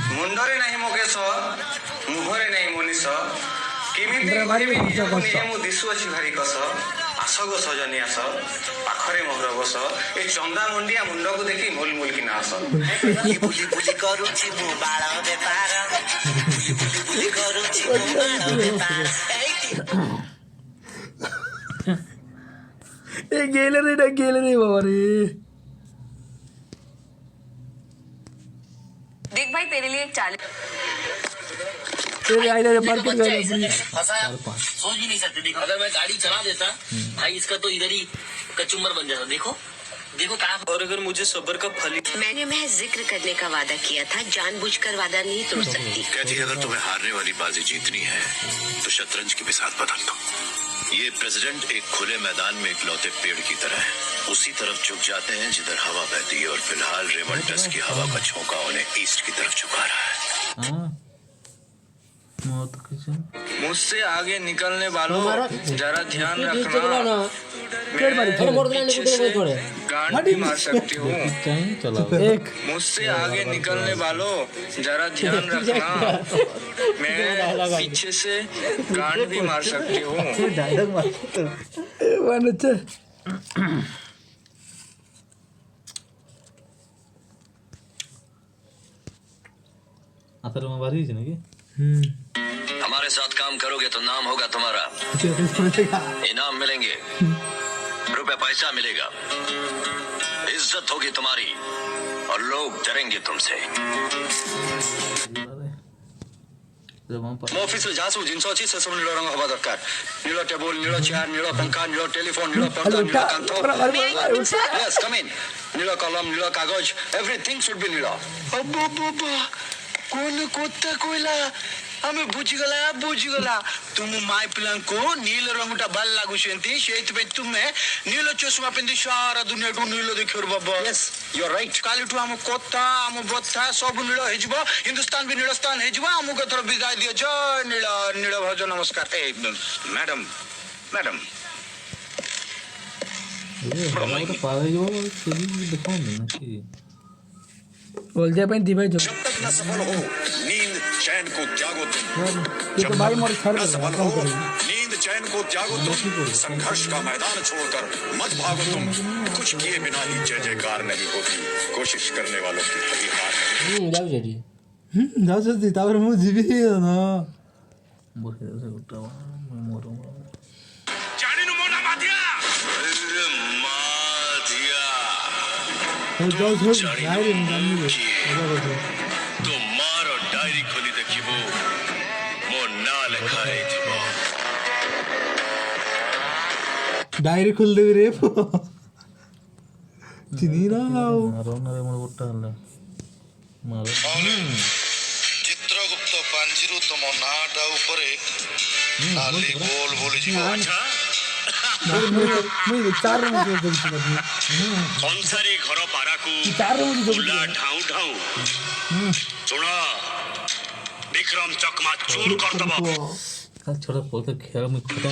मुंडरे नहीं मोकेश, मुहरे नहीं मनीष। केमिति भारी मु दिसु अछि भारी कस। आस गो सजनी आस पाखरे मोहर बस ए चंदा मुंडिया मुंड को देखी मूल मूल की नास। बुली बुली करूछि मु बाळ बेपार, बुली बुली करूछि मु बाळ बेपार। ए गेले रे बाबा रे। देख भाई तेरे लिए एक चाल तेरे आइले मार्केट गए सोच भी नहीं सकते। देखो अगर मैं गाड़ी चला देता भाई इसका तो इधर ही कचुम्बर बन जाता। देखो देखो कहाँ। और अगर मुझे सब्र का फल। मैंने महज जिक्र करने का वादा किया था, जानबूझकर वादा नहीं तोड़ सकती। कहती अगर तुम्हें हारने वाली बाजी जीतनी है तो शतरंज की बिसात बदल दो। ये प्रेसिडेंट एक खुले मैदान में इकलौते पेड़ की तरह है, उसी तरफ झुक जाते हैं जिधर हवा बहती है। और फिलहाल रेमंडस की हवा का झोंका उन्हें ईस्ट की तरफ झुका रहा है। मौत किचन मुझसे आगे निकलने वालों जरा ध्यान रखना मैं पीछे से गांड भी मार सकती हूँ मुझसे आगे निकलने वालों जरा ध्यान रखना मैं पीछे से गांड भी मार सकती हूँ हमारे साथ काम करोगे तो नाम होगा तुम्हारा, इनाम मिलेंगे, रुपए पैसा मिलेगा, इज्जत होगी तुम्हारी और लोग डरेंगे तुमसे। ମୋ ଅଫିସରେ ଯାହା ସବୁ ଜିନିଷ ଅଛି ସେ ସବୁ ନୀଳ ରଙ୍ଗ ହବା ଦରକାର। ନୀଳ ଟେବୁଲ, ନୀଳ ଚେୟାର, ନୀଳ ପଙ୍ଖା, ନୀଳ ଟେଲିଫୋନ, ନୀଳ ପର୍ଦ୍ଦା, ନୀଳ କାନ୍ଥ। Yes, come in. ନୀଳ କଲମ, ନୀଳ କାଗଜ, everything should be ନୀଳ। ବାବା কোন কোথা কইলা আমি বুঝিগলা তুমি মাই পিলাଙ୍କୁ নীল রঙটা ভাল লাগুছেନ୍ତି সেইଥିପାଇଁ ତୁମେ নীল ଚଷମା ପିନ୍ଧି ସାରା ଦୁନିଆକୁ ନୀଳ ଦେଖିବ ବାବା। Yes, you are right. କାଲିଠୁ ଆମ କଥା ଆମ ବଥା ସବୁ ନୀଳ ହେଇଯିବ, ହିନ୍ଦୁସ୍ତାନ ବି ନୀଳସ୍ତାନ ହେଇଯିବ। ଆମକୁ ଏଥର ବିଦାୟ ଦିଅ। ଜୟ ନୀଳ, ନୀଳ ଭଜ ନମସ୍କାର। ଏ ମ୍ୟାଡାମ बोल दिया दी भाई जो जब तक न सफल हो नींद चैन को त्यागो तुम, ये तो भाई मोर छड़ न सफल हो नींद चैन को त्यागो तुम, संघर्ष का मैदान छोड़कर मत भागो तुम। कुछ किए बिना ही जय जयकार नहीं होती, कोशिश करने वालों की कभी हार नहीं। जाओ जल्दी तापर मु जीवी ना जानी मोना मादिया तो मार डायरी खोली देखिबो मो ना लिखा है डायरी खोल देबी रे चिनी ना ଚିତ୍ରଗୁପ୍ତ ପାଞ୍ଜିରୁ ତମ ନାଁଟା ଉପରେ ନାଲି ବୋଲ ବୋଲି ଯିବ। ସଂସାରୀ ଘର ପାରାକୁ ବୁଲା ଢାଉ ଢାଉ ଶୁଣ ବିକ୍ରମ ଚକମା ଚୁର କରିଦବ। छोटा पौधा खेल में खत्म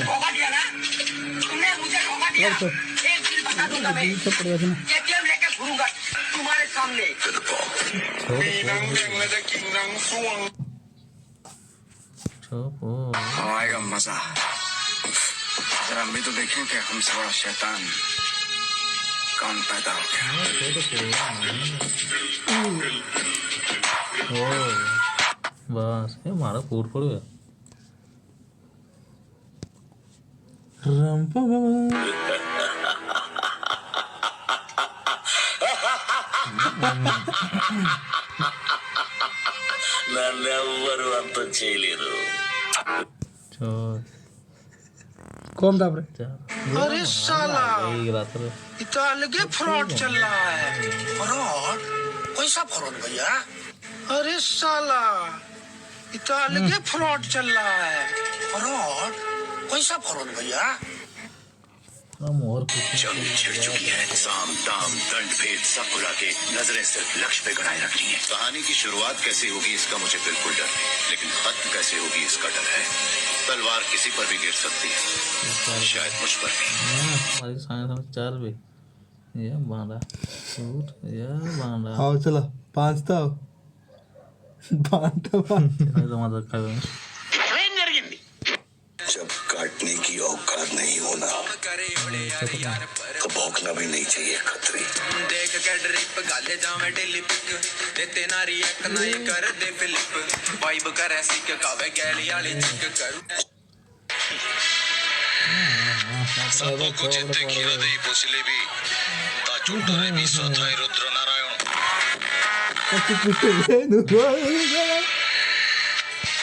तुम्हारे सामने आएगा मजा। जरा मैं तो देखूं कि हमसे बड़ा शैतान कौन पैदा हो गया। बस ये मारा फूट पड़ गया। నన్నెవ్వరు అంత చేయలేరు। कौन था रे? अरे साला इतना अलगे फ्रॉड चल रहा है। फ्रॉड? कैसा फ्रॉड भैया? अरे साला इतना अलगे फ्रॉड चल रहा है। फ्रॉड? कैसा फ्रॉड भैया? जंग छिड़ चुकी है, साम दाम दंड भेद सब भुला के नजरें सिर्फ लक्ष्य पे गड़ाए रखनी है। कहानी की शुरुआत कैसे होगी इसका मुझे बिल्कुल डर नहीं, लेकिन खत्म कैसे होगी इसका डर है। तलवार किसी पर भी गिर सकती है, शायद मुझ पर भी। हमारी साइंस चार भी ये बांधा सूट ये बांधा। आओ चलो पांच तो जब काटने की औकात नहीं होना तो भौंकना भी नहीं चाहिए खतरी। देख के ड्रिप गाले जावे डेली पिक देते ना रिएक्ट ना ये कर दे फिलिप वाइब कर ऐसी के कावे गैली वाली चिक कर सब कुछ इतने खीरा दे पोसिले भी ता चुटरे भी स्वथाई रुद्र नारायण।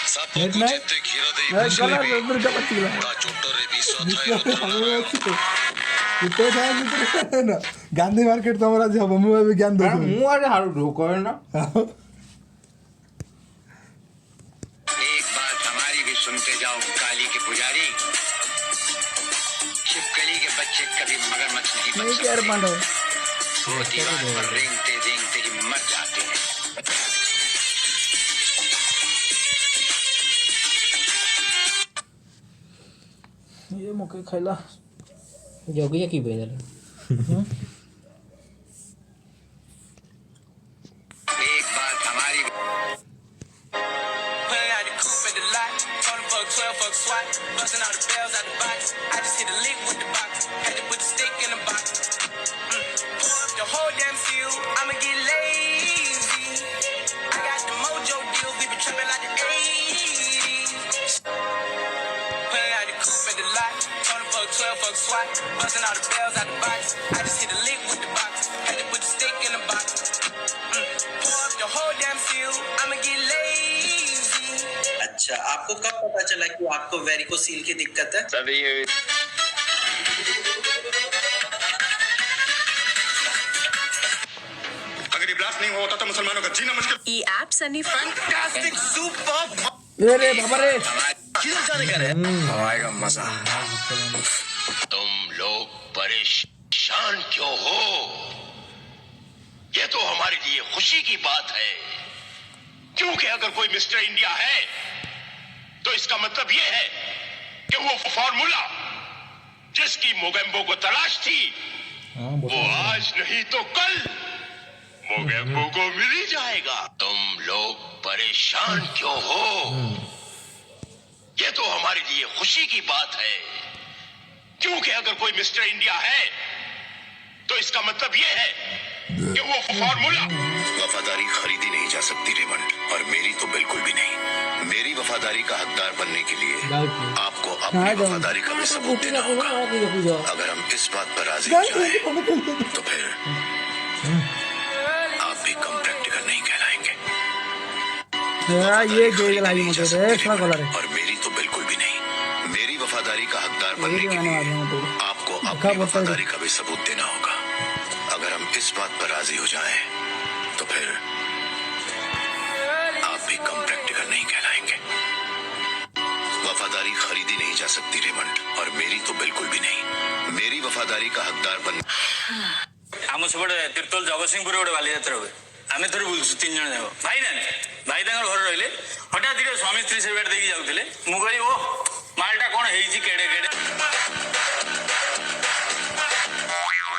सब कुछ इतने खीरा दे पोसिले भी ता चुटरे भी स्वथाई रुद्र नारायण। गांधी मार्केट तमरा जब मु अभी ज्ञान दो मु आरे हारू ढोको है ना। एक बात हमारी भी सुनते जाओ काली के पुजारी। छिपकली के बच्चे कभी मगरमच्छ नहीं बन सकते, वो दीवार पर रेंगते रेंगते ही मर जाते हैं। ओके खाइला जोगिया की बेल एक बार हमारी busting all the bells out the box. I just hit a lick with the box. Had to put the stick in the box. Pour up the whole damn seal. I'ma get lazy. अच्छा, आपको कब पता चला कि आपको varicocele की दिक्कत है? सर ये अगर ये ब्लास्ट नहीं होता तो मुसलमानों का जीना मुश्किल। ఈ యాప్స్ అన్ని फैंटास्टिक सुपर रे बाबा रे किधर जाने का रे? आएगा मजा। तुम लोग परेशान क्यों हो? यह तो हमारे लिए खुशी की बात है, क्योंकि अगर कोई मिस्टर इंडिया है तो इसका मतलब यह है कि वो फॉर्मूला जिसकी मोगेम्बो को तलाश थी वो आज नहीं तो कल मोगेम्बो को मिल ही जाएगा। तुम लोग परेशान क्यों हो? यह तो हमारे लिए खुशी की बात है, क्योंकि अगर कोई मिस्टर इंडिया है तो इसका मतलब यह है कि वो फॉर्मूला। वफादारी खरीदी नहीं जा सकती रेमंड, और मेरी तो बिल्कुल भी नहीं। मेरी वफादारी का हकदार बनने के लिए आपको अपनी वफादारी का भी सबूत देना होगा। अगर हम इस बात पर राजी हो जाएं, तो फिर आप भी कम प्रैक्टिकल नहीं कहलाएंगे। ये गेल लाई मुझे रे इसमें कलर है और मेरी तो बिल्कुल भी नहीं। मेरी वफादारी का हकदार बनने के लिए आपको अपनी वफादारी का भी सबूत देना होगा। अगर हम इस बात पर राजी हो जाएं, तो फिर आप भी कम प्रैक्टिकल नहीं कहलाएंगे। वफादारी खरीदी नहीं जा सकती रेमंड, और मेरी तो बिल्कुल भी नहीं। मेरी वफादारी का हकदार बन आम सब तीर्तोल जगतसिंहपुर गोटे बालीजात्रा हुए आम थोड़े बुलूँ 3 जन जाक भाई ना भाई घर रही हठात दिखे स्वामी स्त्री से बेट देखी जाऊे मुझे ओ मालटा कौन है केड़े केड़े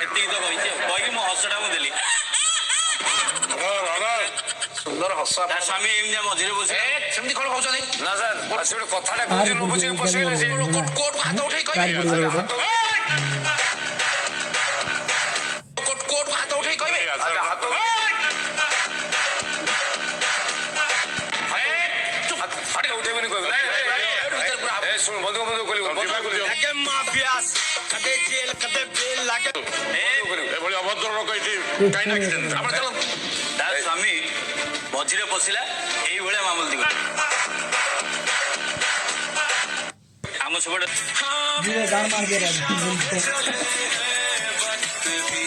एति तो कही मो हसटा मुझे सुंदर हस स्वामी एमती मझे बस सेमती कौन कौन ना सर कथा हाथ उठे स्वामी मझे पशिला ये मामूल दिख आम सब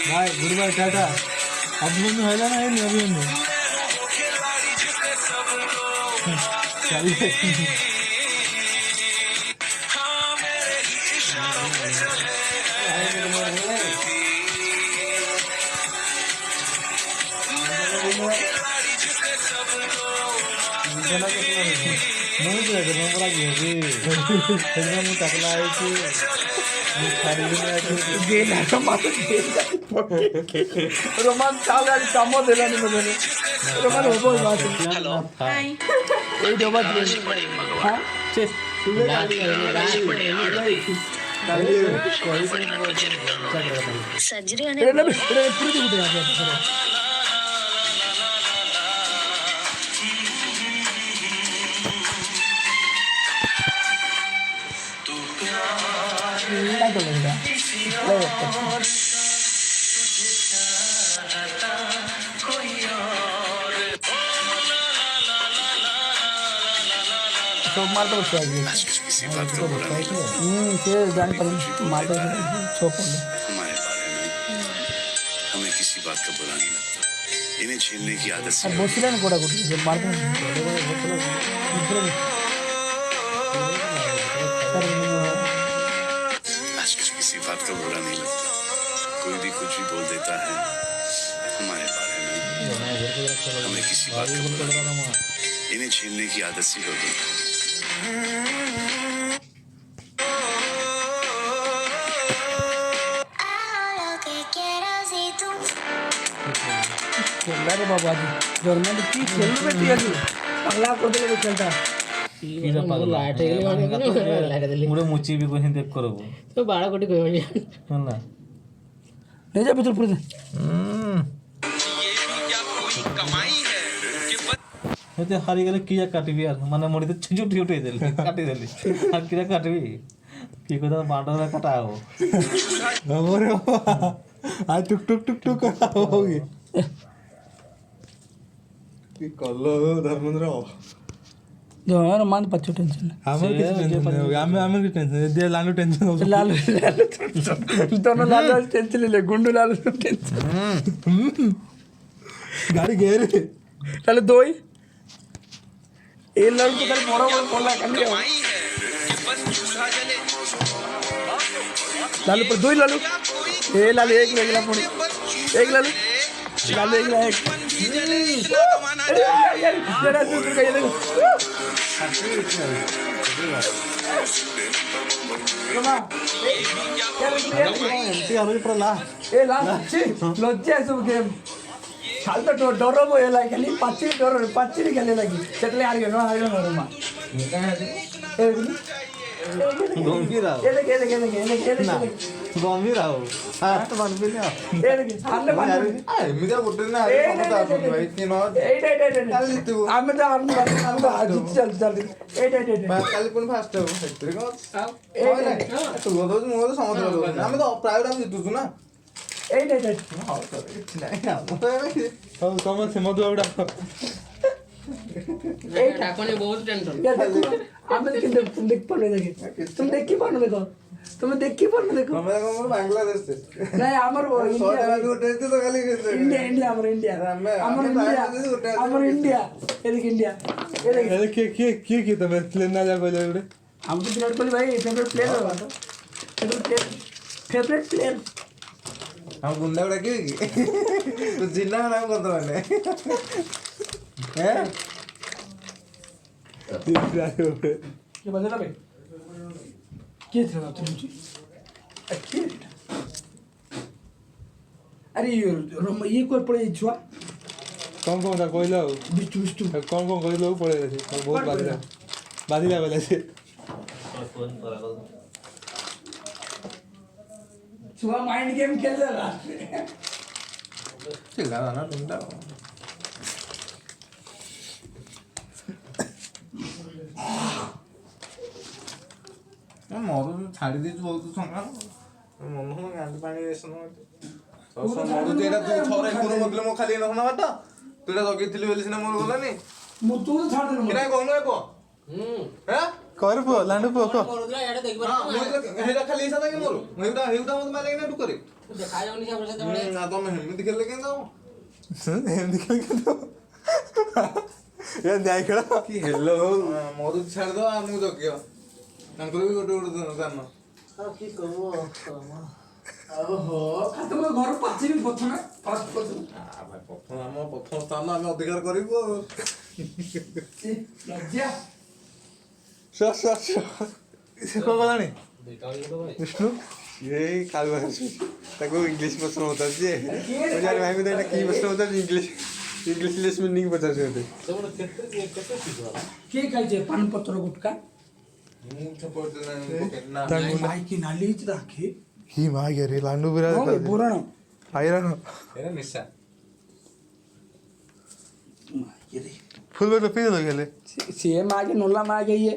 भाई गुड बाय टाटा। अभिमन्यु है ना अभिमन्यु चलिए रोमान चाल गाड़ी काम देलानी मुझे रोमान हो गई बात। हेलो हाय ये दो बात हां सर्जरी अरे ना पूरी दी आ गया तो मार तो किसी बात का बुरा नहीं। से जान पर मार तो छोप हमारे बारे में हमें किसी बात का बुरा नहीं लगता। इन्हें झेलने की आदत से बोसिलन कोड़ा कोड़ी मार किसी बात का बुरा नहीं लगता। कोई भी कुछ भी बोल देता है हमारे बारे में, हमें किसी बात का बुरा नहीं। इन्हें झेलने की आदत सी हो गई। खेलता रे बाबू आज जर्मन की खेल बेटी आज पगला कर दे खेलता କିରା ପାଗଲା ମୁରେ ମୁଚି ବି କହି ଦେਖ କରବ ତ ବାଳ କୋଟି କହିବନି ହେଲା ले जा भीतर पूरे हेते हारी गले किया काटबी यार माने मोड़ी तो छुटी उठे देली काटी देली आ किरा काटबी की कोदा बांडरा काटा हो हमरे आ टुक टुक टुक टुक होगी की कल्लो धर्मेंद्र जो यार मान पच्चू टेंशन हमें किस टेंशन नहीं होगी हमें की टेंशन दे लालू टेंशन हो लालू दोनों लालू टेंशन ले गुंडू लालू टेंशन गाड़ी घेर लालू दो ही ये लालू तो कल मोरा बोला कर लिया लालू पर दो ही लालू ये लालू एक ले गया पूरी एक लालू लालू एक लायक यार जरा तू कहीं देखो Roma, लज्जा सब गेम खाल तो डर बोले लगे खाली पाची खेले लगी सेटले हार गयो रोमा गंभीर आओ गंभीर आओ हाथ बन भी ना एमिदा गोटे ना भाई कि न आमे तो हम चल काली कोन फास्ट हो सेक्टर को तू गोदो मो तो समझ लो आमे तो प्राइवेट हम जितु ना तुम से मधु आवडा ठाकोने बहुत टेंशन यार देखो आमे तुम देख पानो देखे तुम देख की पानो देखो तुम देख की पानो देखो हमें को बांग्लादेश से नहीं हमर इंडिया गोटे तो खाली इंडिया हमर इंडिया ये देख इंडिया ये देख के तुम प्लेन ना जा बोले रे हम तो विराट कोहली भाई फेवरेट प्लेयर हम गुंडा उड़ा के तो जिन्ना नाम कर दो मैंने हैं ये बंदा भाई क्या था तुम जी अरे ये कोई पड़े छुआ कौन था कोइला बिट्टू कौन कोइला पड़े थे बहुत बादिला वाला से छुआ माइंड गेम खेल रहा चिल्ला ना गुंडा मधु छाड़ी दी बहुत संगा मन हो गांधी पानी एसन मधु तेरा तू छोरे कोन मतलब मो खाली नहना बाटा तुला जगेथिली बेली सिना मोर गलानी मु तू तो छाड़ दे किना कोन एको हैं कर पो लांडू पो को हेरा खाली इसा कि मोर हेउटा मत मारे ना टू करे देखा जाउनी सब से तबळे ना तो मैं हिम्मत खेले के जाओ हिम्मत खेले के जाओ यार न्याय करा कि हेलो मधु छाड़ दो आमु जगियो तांको भी गोटे जान की कहबो ओहो खतम घर पाछी भी प्रथम फर्स्ट प्रथम भाई प्रथम स्थान हम अधिकार करिबो लज्जा से को गलानी विष्णु ये काल ताको इंग्लिश में समझता जे यार भाई में की प्रश्न होता इंग्लिश लेस मीनिंग बता देते के खाइजे पान पत्र गुटका भाई की नाली राखे ही माय रे लांडू बिरा बोराण आयरन एरा निशा ये फुल पे पी दो गेले सी मागे नोला मागे ये